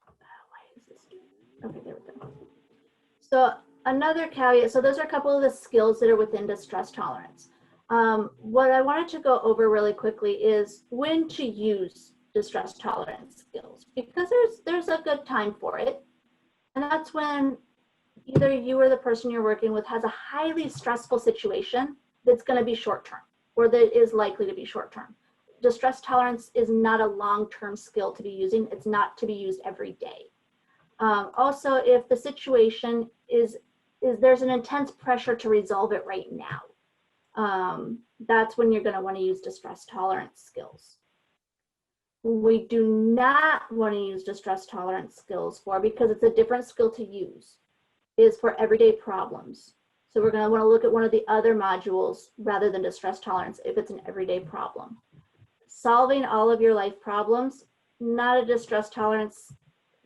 Why is this doing? Okay, there we go. So another caveat, so those are a couple of the skills that are within distress tolerance. What I wanted to go over really quickly is when to use distress tolerance skills, because there's a good time for it. And that's when either you or the person you're working with has a highly stressful situation that's going to be short term, or that is likely to be short term. Distress tolerance is not a long-term skill to be using. It's not to be used every day. Also, if the situation is there's an intense pressure to resolve it right now, that's when you're going to want to use distress tolerance skills. We do not want to use distress tolerance skills for, because it's a different skill to use, is for everyday problems. So we're going to want to look at one of the other modules rather than distress tolerance if it's an everyday problem. Solving all of your life problems, not a distress tolerance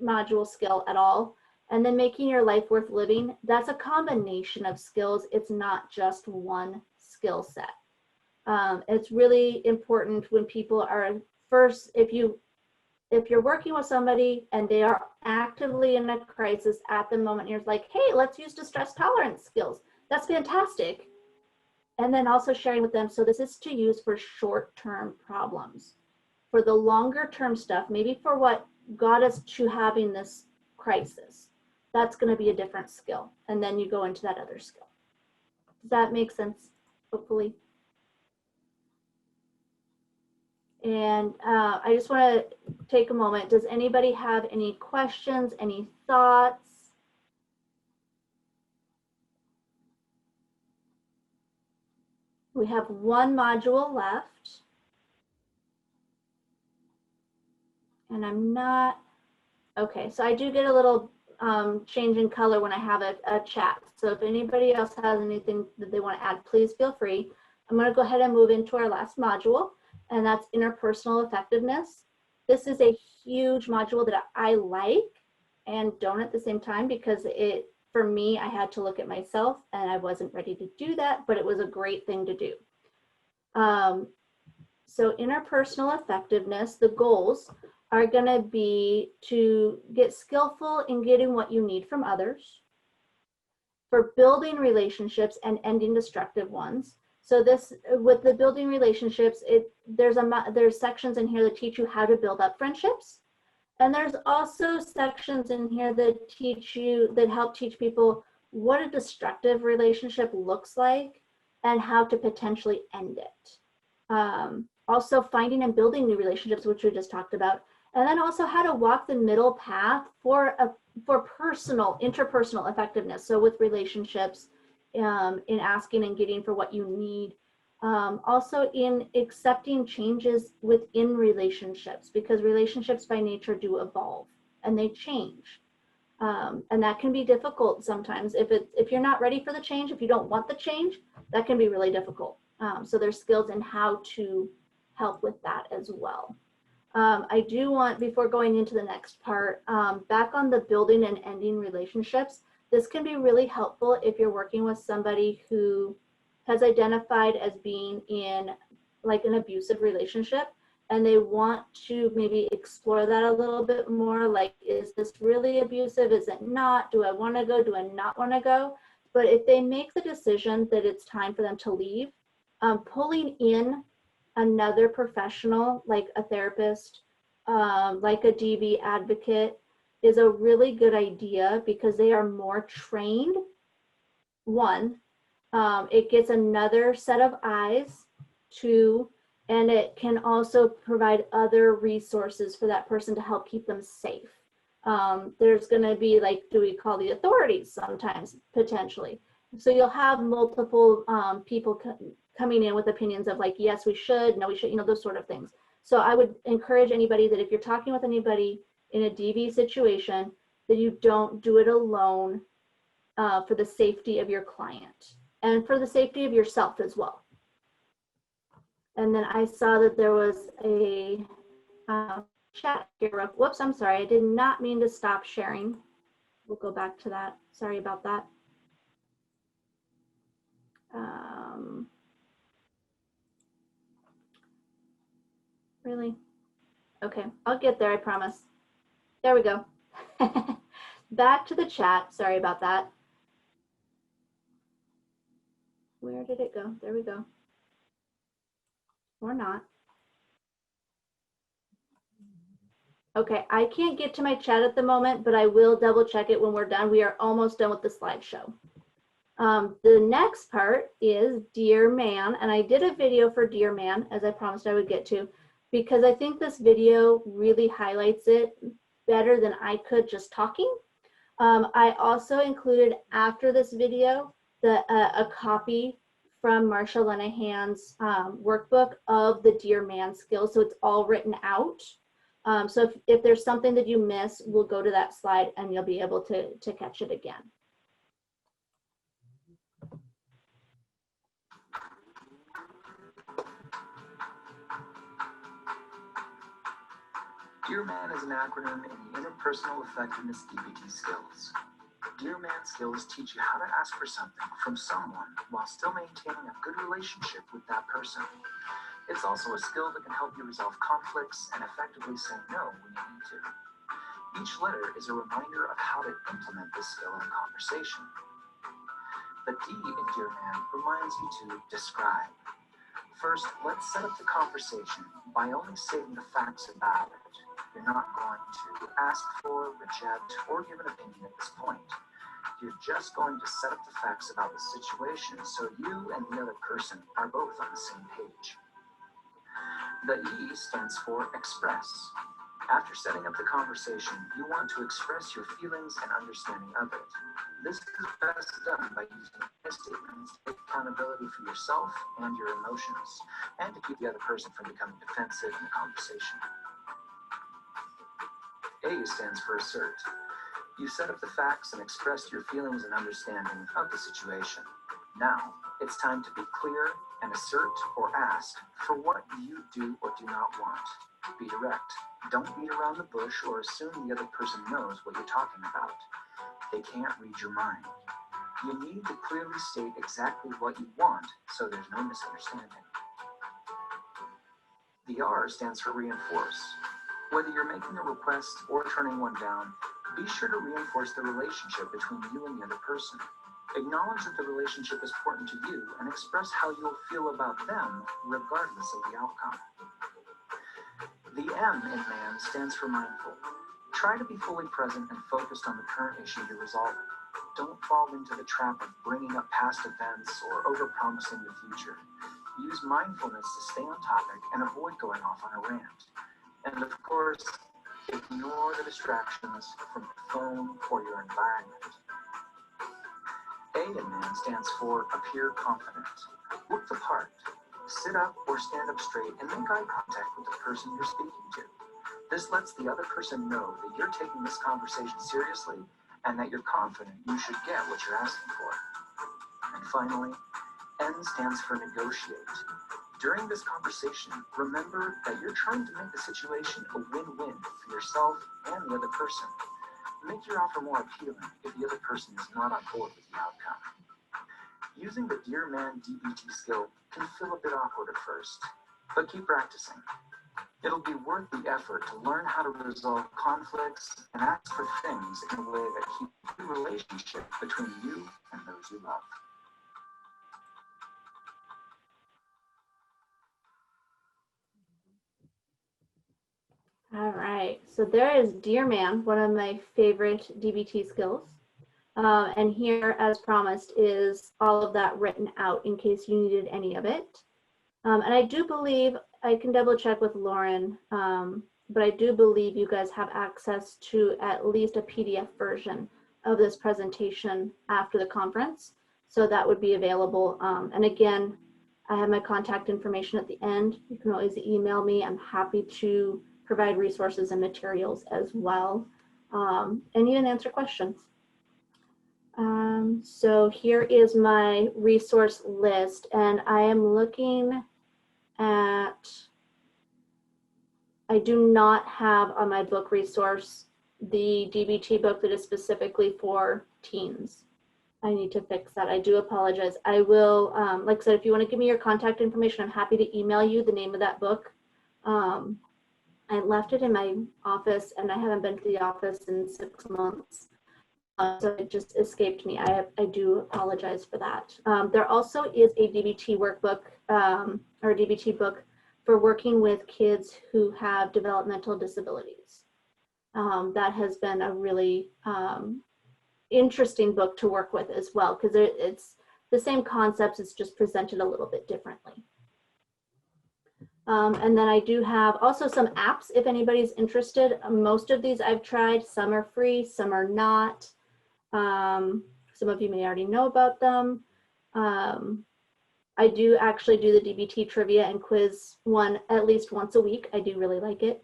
module skill at all. And then making your life worth living, that's a combination of skills. It's not just one skill set. It's really important when people are first, if you're working with somebody and they are actively in a crisis at the moment, you're like, hey, let's use distress tolerance skills. That's fantastic. And then also sharing with them, so this is to use for short-term problems. For the longer-term stuff, maybe for what got us to having this crisis, that's going to be a different skill. And then you go into that other skill. Does that make sense? Hopefully. And I just want to take a moment. Does anybody have any questions, any thoughts? We have one module left. And I'm not, okay, so I do get a little change in color when I have a chat. So if anybody else has anything that they want to add, please feel free. I'm going to go ahead and move into our last module, and that's interpersonal effectiveness. This is a huge module that I like and don't at the same time, because for me, I had to look at myself and I wasn't ready to do that, but it was a great thing to do. So interpersonal effectiveness, the goals are going to be to get skillful in getting what you need from others, for building relationships and ending destructive ones. So this, with the building relationships, there's sections in here that teach you how to build up friendships. And there's also sections in here that help teach people what a destructive relationship looks like and how to potentially end it. Also finding and building new relationships, which we just talked about. And then also how to walk the middle path for interpersonal effectiveness. So with relationships, in asking and getting for what you need. Also in accepting changes within relationships, because relationships by nature do evolve and they change. And that can be difficult sometimes. If you're not ready for the change, if you don't want the change, that can be really difficult. So there's skills in how to help with that as well. I do want, before going into the next part, back on the building and ending relationships, this can be really helpful if you're working with somebody who has identified as being in like an abusive relationship and they want to maybe explore that a little bit more. Like, is this really abusive? Is it not? Do I want to go? Do I not want to go? But if they make the decision that it's time for them to leave, pulling in another professional, like a therapist, like a DV advocate, is a really good idea because they are more trained. One, it gets another set of eyes. Two, and it can also provide other resources for that person to help keep them safe. There's going to be, like, do we call the authorities sometimes, potentially. So you'll have multiple people coming in with opinions of like, yes, we should, no, we should, those sort of things. So I would encourage anybody that if you're talking with anybody in a DV situation, that you don't do it alone, for the safety of your client and for the safety of yourself as well. And then I saw that there was a chat here. Whoops, I'm sorry. I did not mean to stop sharing. We'll go back to that. Sorry about that. Really? Okay, I'll get there, I promise. There we go. Back to the chat. Sorry about that. Where did it go? There we go. Or not. Okay, I can't get to my chat at the moment, but I will double check it when we're done. We are almost done with the slideshow. The next part is Dear Man, and I did a video for Dear Man, as I promised I would get to, because I think this video really highlights it better than I could just talking. I also included after this video a copy from Marsha Lenahan's workbook of the Dear Man skills, so it's all written out. So if there's something that you miss, we'll go to that slide and you'll be able to catch it again. Dear Man is an acronym in the Interpersonal Effectiveness DBT skills. Dear Man skills teach you how to ask for something from someone while still maintaining a good relationship with that person. It's also a skill that can help you resolve conflicts and effectively say no when you need to. Each letter is a reminder of how to implement this skill in a conversation. The D in Dear Man reminds you to describe. First, let's set up the conversation by only stating the facts about it. You're not going to ask for, reject, or give an opinion at this point. You're just going to set up the facts about the situation so you and the other person are both on the same page. The E stands for express. After setting up the conversation, you want to express your feelings and understanding of it. This is best done by using I statements to take accountability for yourself and your emotions, and to keep the other person from becoming defensive in the conversation. A stands for assert. You set up the facts and expressed your feelings and understanding of the situation. Now, it's time to be clear and assert or ask for what you do or do not want. Be direct. Don't beat around the bush or assume the other person knows what you're talking about. They can't read your mind. You need to clearly state exactly what you want so there's no misunderstanding. The R stands for reinforce. Whether you're making a request or turning one down, be sure to reinforce the relationship between you and the other person. Acknowledge that the relationship is important to you and express how you'll feel about them regardless of the outcome. The M in man stands for mindful. Try to be fully present and focused on the current issue you're resolving. Don't fall into the trap of bringing up past events or overpromising the future. Use mindfulness to stay on topic and avoid going off on a rant. And of course, ignore the distractions from your phone or your environment. A in man stands for appear confident. Look the part. Sit up or stand up straight and make eye contact with the person you're speaking to. This lets the other person know that you're taking this conversation seriously and that you're confident you should get what you're asking for. And finally, N stands for negotiate. During this conversation, remember that you're trying to make the situation a win-win for yourself and the other person. Make your offer more appealing if the other person is not on board with the outcome. Using the Dear Man DBT skill can feel a bit awkward at first, but keep practicing. It'll be worth the effort to learn how to resolve conflicts and ask for things in a way that keeps the relationship between you and those you love. All right, so there is Dear Man, one of my favorite DBT skills. And here, as promised, is all of that written out in case you needed any of it. And I do believe, I can double check with Lauren, but I do believe you guys have access to at least a PDF version of this presentation after the conference. So that would be available. And again, I have my contact information at the end. You can always email me. I'm happy to provide resources and materials as well, and even answer questions. So here is my resource list, and I am looking at, I do not have on my book resource the DBT book that is specifically for teens. I need to fix that. I do apologize. I will, like I said, if you want to give me your contact information, I'm happy to email you the name of that book. I left it in my office and I haven't been to the office in 6 months. So it just escaped me. I do apologize for that. There also is a DBT workbook or a DBT book for working with kids who have developmental disabilities. That has been a really interesting book to work with as well, because it's the same concepts, it's just presented a little bit differently. And then I do have also some apps if anybody's interested. Most of these I've tried. Some are free, some are not. Some of you may already know about them. I do actually do the DBT trivia and quiz one at least once a week. I do really like it.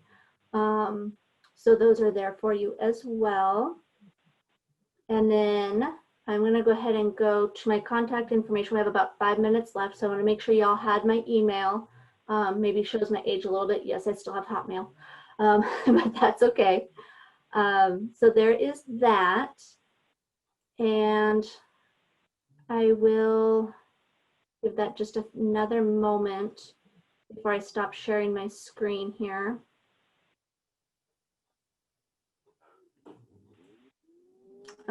So those are there for you as well. And then I'm going to go ahead and go to my contact information. We have about 5 minutes left, so I want to make sure y'all had my email. Maybe shows my age a little bit. Yes, I still have Hotmail, but that's okay. So there is that. And I will give that just another moment before I stop sharing my screen here.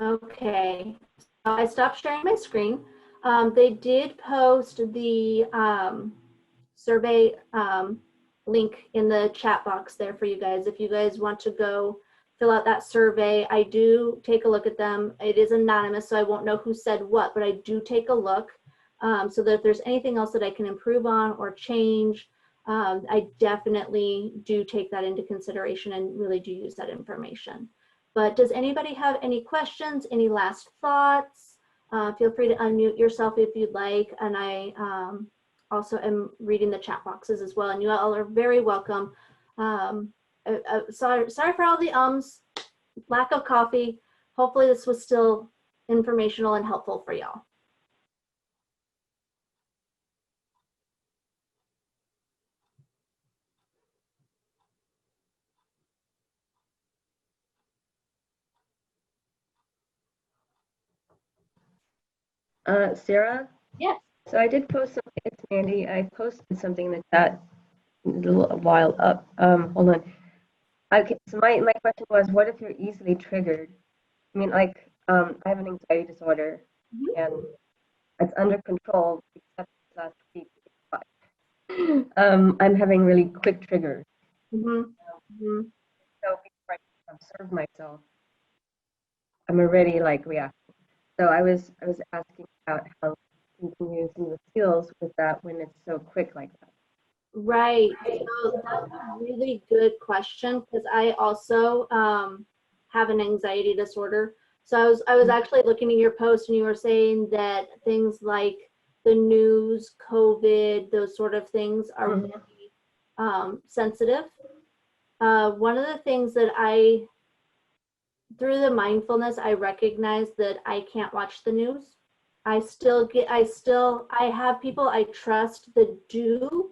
Okay, I stopped sharing my screen. They did post the survey link in the chat box there for you guys. If you guys want to go fill out that survey, I do take a look at them. It is anonymous, so I won't know who said what, but I do take a look so that if there's anything else that I can improve on or change, I definitely do take that into consideration and really do use that information. But does anybody have any questions, any last thoughts? Feel free to unmute yourself if you'd like. And I also am reading the chat boxes as well. And you all are very welcome. Sorry for all the lack of coffee. Hopefully this was still informational and helpful for y'all. Sarah? Yes. So I did post something, it's Mandy. I posted something in the chat a little while up. Hold on. Okay, so my question was, what if you're easily triggered? I mean, like, I have an anxiety disorder and it's under control, except last week. I'm having really quick triggers. So before I observe myself, I'm already like reacting. So I was asking about how you can use some of the skills with that when it's so quick like that. Right. So that's a really good question because I also have an anxiety disorder. So I was actually looking at your post and you were saying that things like the news, COVID, those sort of things are really sensitive. One of the things that through the mindfulness, I recognize that I can't watch the news. I have people I trust that do,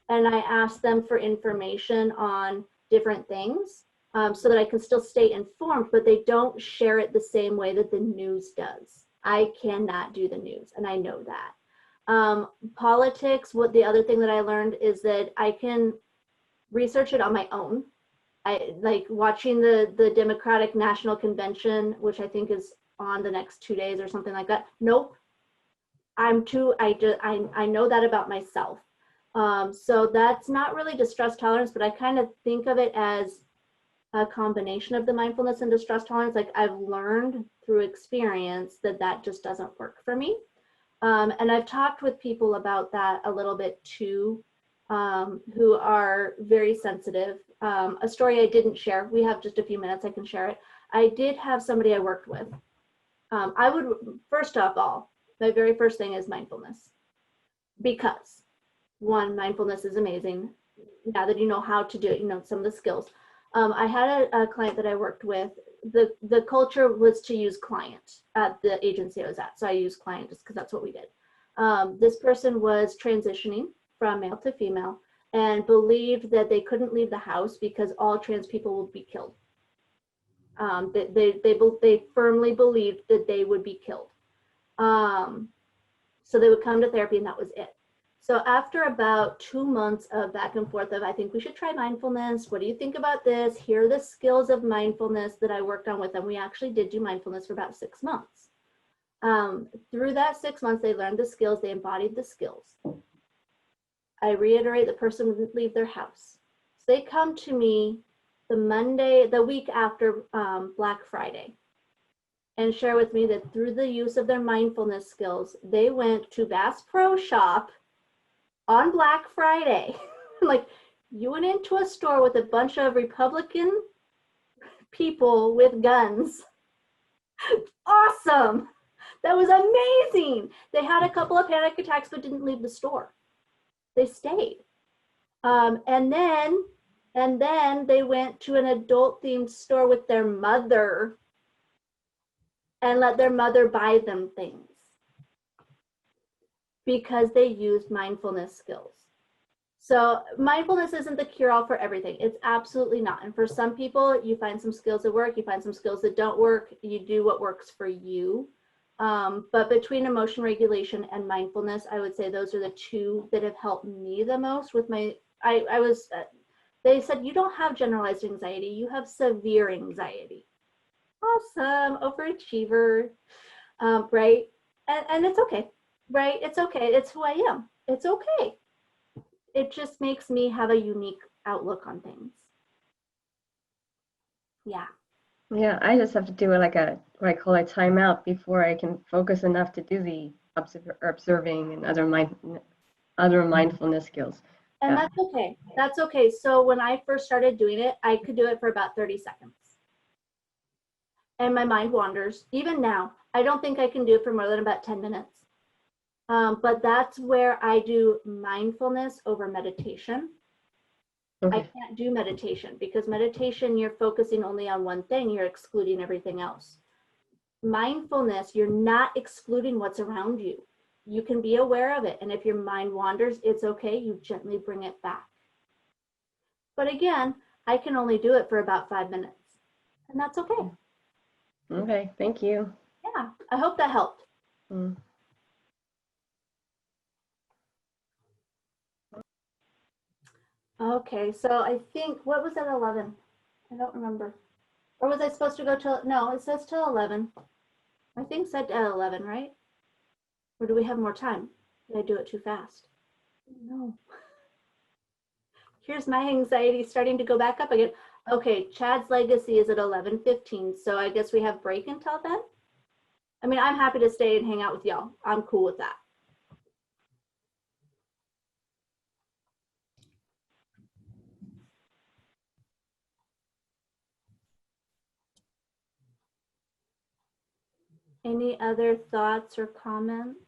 and I ask them for information on different things so that I can still stay informed, but they don't share it the same way that the news does. I cannot do the news, and I know that. Politics, the other thing that I learned is that I can research it on my own. I like watching the Democratic National Convention, which I think is on the next 2 days or something like that. Nope. I know that about myself. So that's not really distress tolerance, but I kind of think of it as a combination of the mindfulness and distress tolerance. Like I've learned through experience that just doesn't work for me. And I've talked with people about that a little bit too, who are very sensitive. A story I didn't share, we have just a few minutes, I can share it. I did have somebody I worked with. I would, first of all, my very first thing is mindfulness. Because one, mindfulness is amazing. Now that you know how to do it, you know some of the skills. I had a client that I worked with. The culture was to use client at the agency I was at. So I used client just because that's what we did. This person was transitioning from male to female and believed that they couldn't leave the house because all trans people would be killed. They firmly believed that they would be killed. So they would come to therapy and that was it. So after about 2 months of back and forth of, I think we should try mindfulness. What do you think about this? Here are the skills of mindfulness that I worked on with them. We actually did do mindfulness for about 6 months. Through that 6 months, they learned the skills, they embodied the skills. I reiterate, the person wouldn't leave their house. So they come to me the week after Black Friday, and share with me that through the use of their mindfulness skills, they went to Bass Pro Shop on Black Friday. Like, you went into a store with a bunch of Republican people with guns. Awesome. That was amazing. They had a couple of panic attacks, but didn't leave the store. They stayed. And then they went to an adult themed store with their mother and let their mother buy them things because they used mindfulness skills. So mindfulness isn't the cure-all for everything. It's absolutely not. And for some people, you find some skills that work, you find some skills that don't work, you do what works for you. But between emotion regulation and mindfulness, I would say those are the two that have helped me the most with they said, you don't have generalized anxiety, you have severe anxiety. Awesome, overachiever, right? And it's okay, right? It's okay, it's who I am, it's okay. It just makes me have a unique outlook on things. Yeah. Yeah, I just have to do like what I call a timeout before I can focus enough to do the observing and other mindfulness skills. And Yeah. that's okay. That's okay. So when I first started doing it, I could do it for about 30 seconds. And my mind wanders. Even now, I don't think I can do it for more than about 10 minutes. But that's where I do mindfulness over meditation. I Okay. can't do meditation because meditation, you're focusing only on one thing, you're excluding everything else. Mindfulness, you're not excluding what's around you. You can be aware of it. And if your mind wanders, it's okay. You gently bring it back. But again, I can only do it for about 5 minutes. And that's okay. Okay. Thank you. Yeah, I hope that helped. Mm. Okay, so I think, what was at 11? I don't remember. Or was I supposed to go till, no, it says till 11. I think said at 11, right? Or do we have more time? Did I do it too fast? No. Here's my anxiety starting to go back up again. Okay, Chad's legacy is at 11:15, so I guess we have break until then? I mean, I'm happy to stay and hang out with y'all. I'm cool with that. Any other thoughts or comments?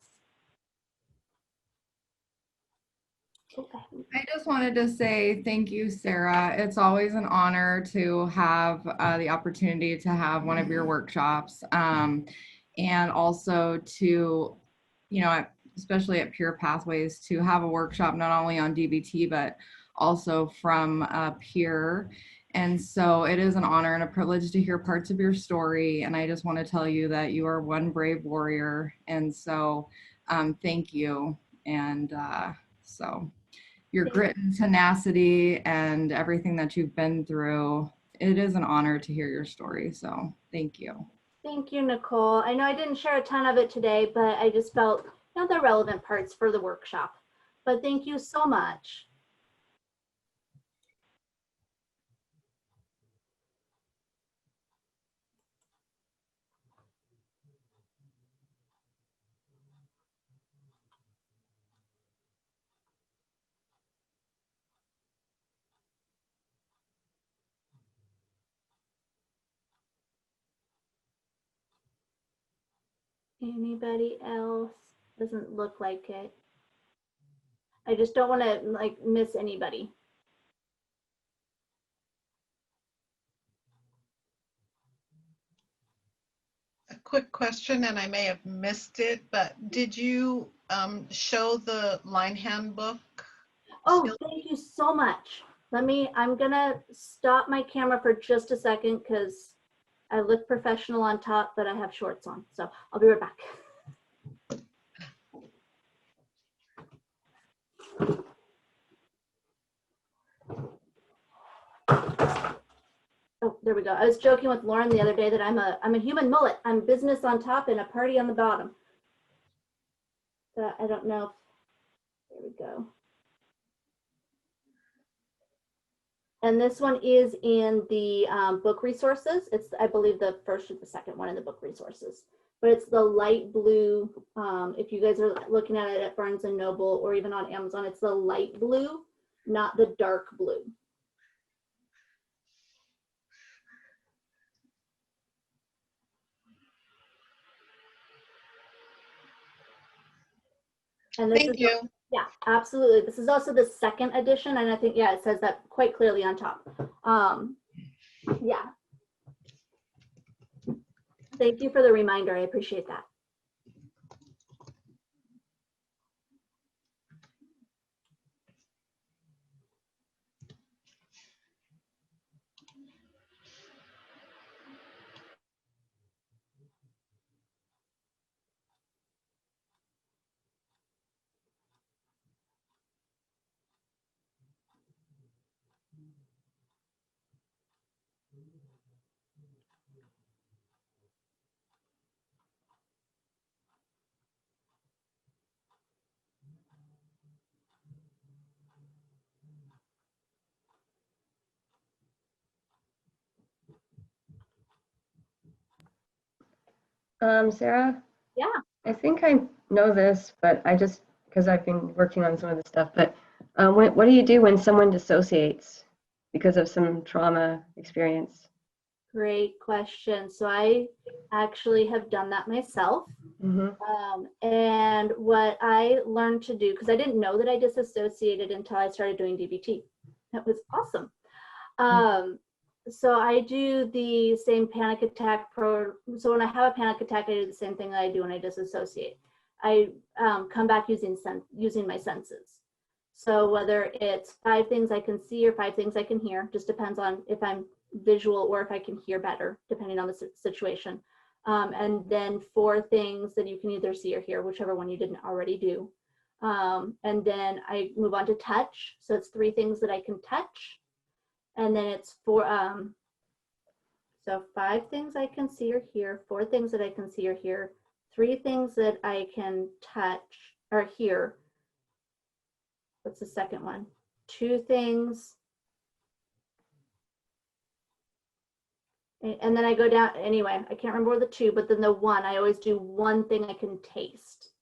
Okay. I just wanted to say thank you, Sarah. It's always an honor to have the opportunity to have one of your workshops, and also to, you know, especially at Pure Pathways, to have a workshop not only on DBT but also from a peer. And so it is an honor and a privilege to hear parts of your story. And I just want to tell you that you are one brave warrior. And so thank you. And so your grit and tenacity and everything that you've been through, it is an honor to hear your story. So thank you. Thank you, Nicole. I know I didn't share a ton of it today, but I just felt, you know, the relevant parts for the workshop. But thank you so much. Anybody else? Doesn't look like it. I just don't want to like miss anybody. A quick question, and I may have missed it, but did you show the line handbook? Oh, thank you so much. I'm gonna stop my camera for just a second because I look professional on top, but I have shorts on. So I'll be right back. Oh, there we go. I was joking with Lauren the other day that I'm a human mullet. I'm business on top and a party on the bottom. So I don't know. There we go. And this one is in the book resources. It's, I believe, the first or the second one in the book resources. But it's the light blue. If you guys are looking at it at Barnes & Noble or even on Amazon, it's the light blue, not the dark blue. And this Thank you. Yeah, absolutely. This is also the second edition, and I think, yeah, it says that quite clearly on top. Yeah. Thank you for the reminder. I appreciate that. Sarah? Yeah. I think I know this, but I just, because I've been working on some of this stuff, but What do you do when someone dissociates because of some trauma experience? Great question. So I actually have done that myself. Mm-hmm. And what I learned to do, because I didn't know that I disassociated until I started doing DBT. That was awesome. So I do the same panic attack so when I have a panic attack, I do the same thing that I do when I disassociate. I come back using my senses. So whether it's 5 things I can see or 5 things I can hear, just depends on if I'm visual or if I can hear better, depending on the situation. And then 4 things that you can either see or hear, whichever one you didn't already do. And then I move on to touch. So it's 3 things that I can touch. And then it's 4, so 5 things I can see or hear, 4 things that I can see or hear, 3 things that I can touch or hear. What's the second one? 2 things. And then I go down, anyway, I can't remember the 2, but then the 1, I always do 1 thing I can taste.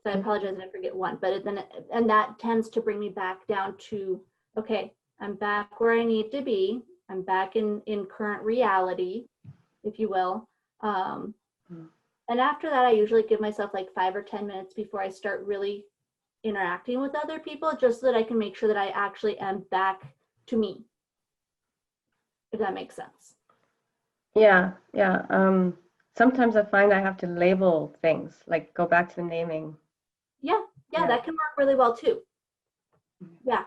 So I apologize if I forget 1, but and that tends to bring me back down to, okay, I'm back where I need to be. I'm back in current reality, if you will. And after that, I usually give myself like 5 or 10 minutes before I start really interacting with other people, just so that I can make sure that I actually am back to me, if that makes sense. Yeah. Sometimes I find I have to label things, like go back to the naming. Yeah, Yeah. that can work really well too. Yeah,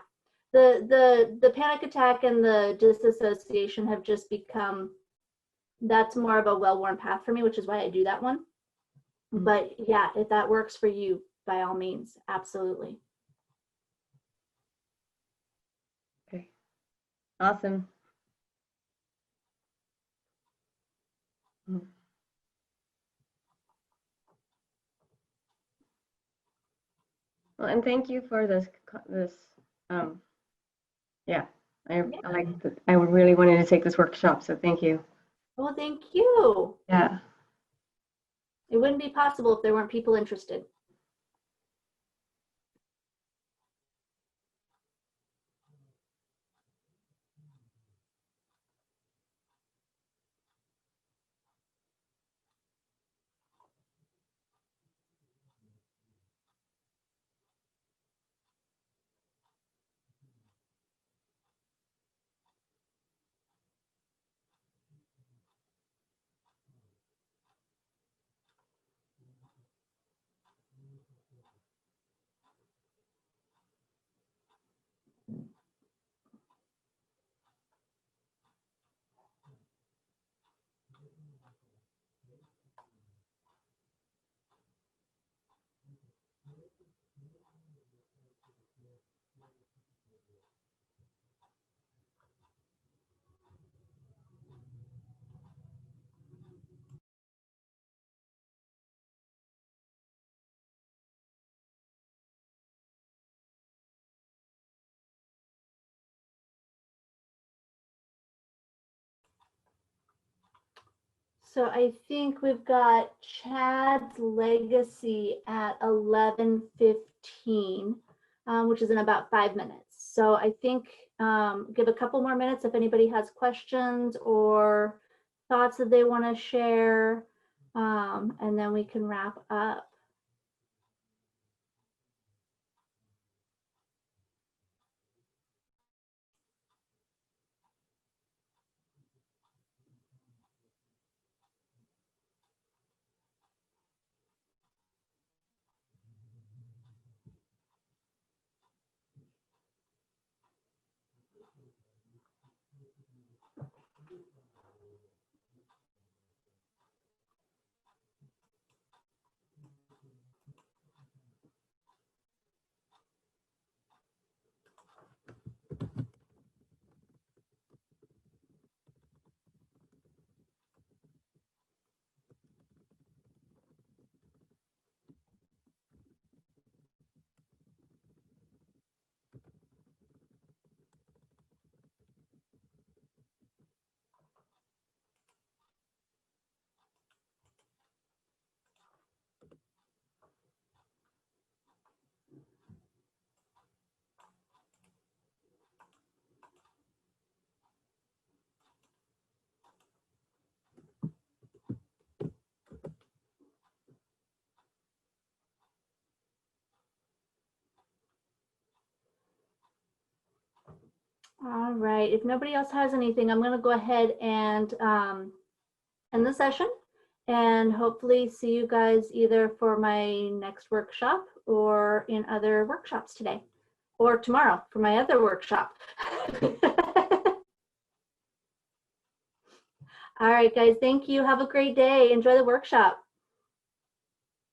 the panic attack and the disassociation have just become, that's more of a well-worn path for me, which is why I do that one. But yeah, if that works for you, by all means, absolutely. Okay. Awesome. Well, and thank you for this. Yeah, I like that. I really wanted to take this workshop, so thank you. Well, thank you. Yeah. It wouldn't be possible if there weren't people interested. So I think we've got Chad's Legacy at 11:15, which is in about 5 minutes. So I think give a couple more minutes if anybody has questions or thoughts that they want to share, and then we can wrap up. All right, if nobody else has anything, I'm going to go ahead and end the session and hopefully see you guys either for my next workshop or in other workshops today or tomorrow for my other workshop. All right, guys, thank you. Have a great day. Enjoy the workshop.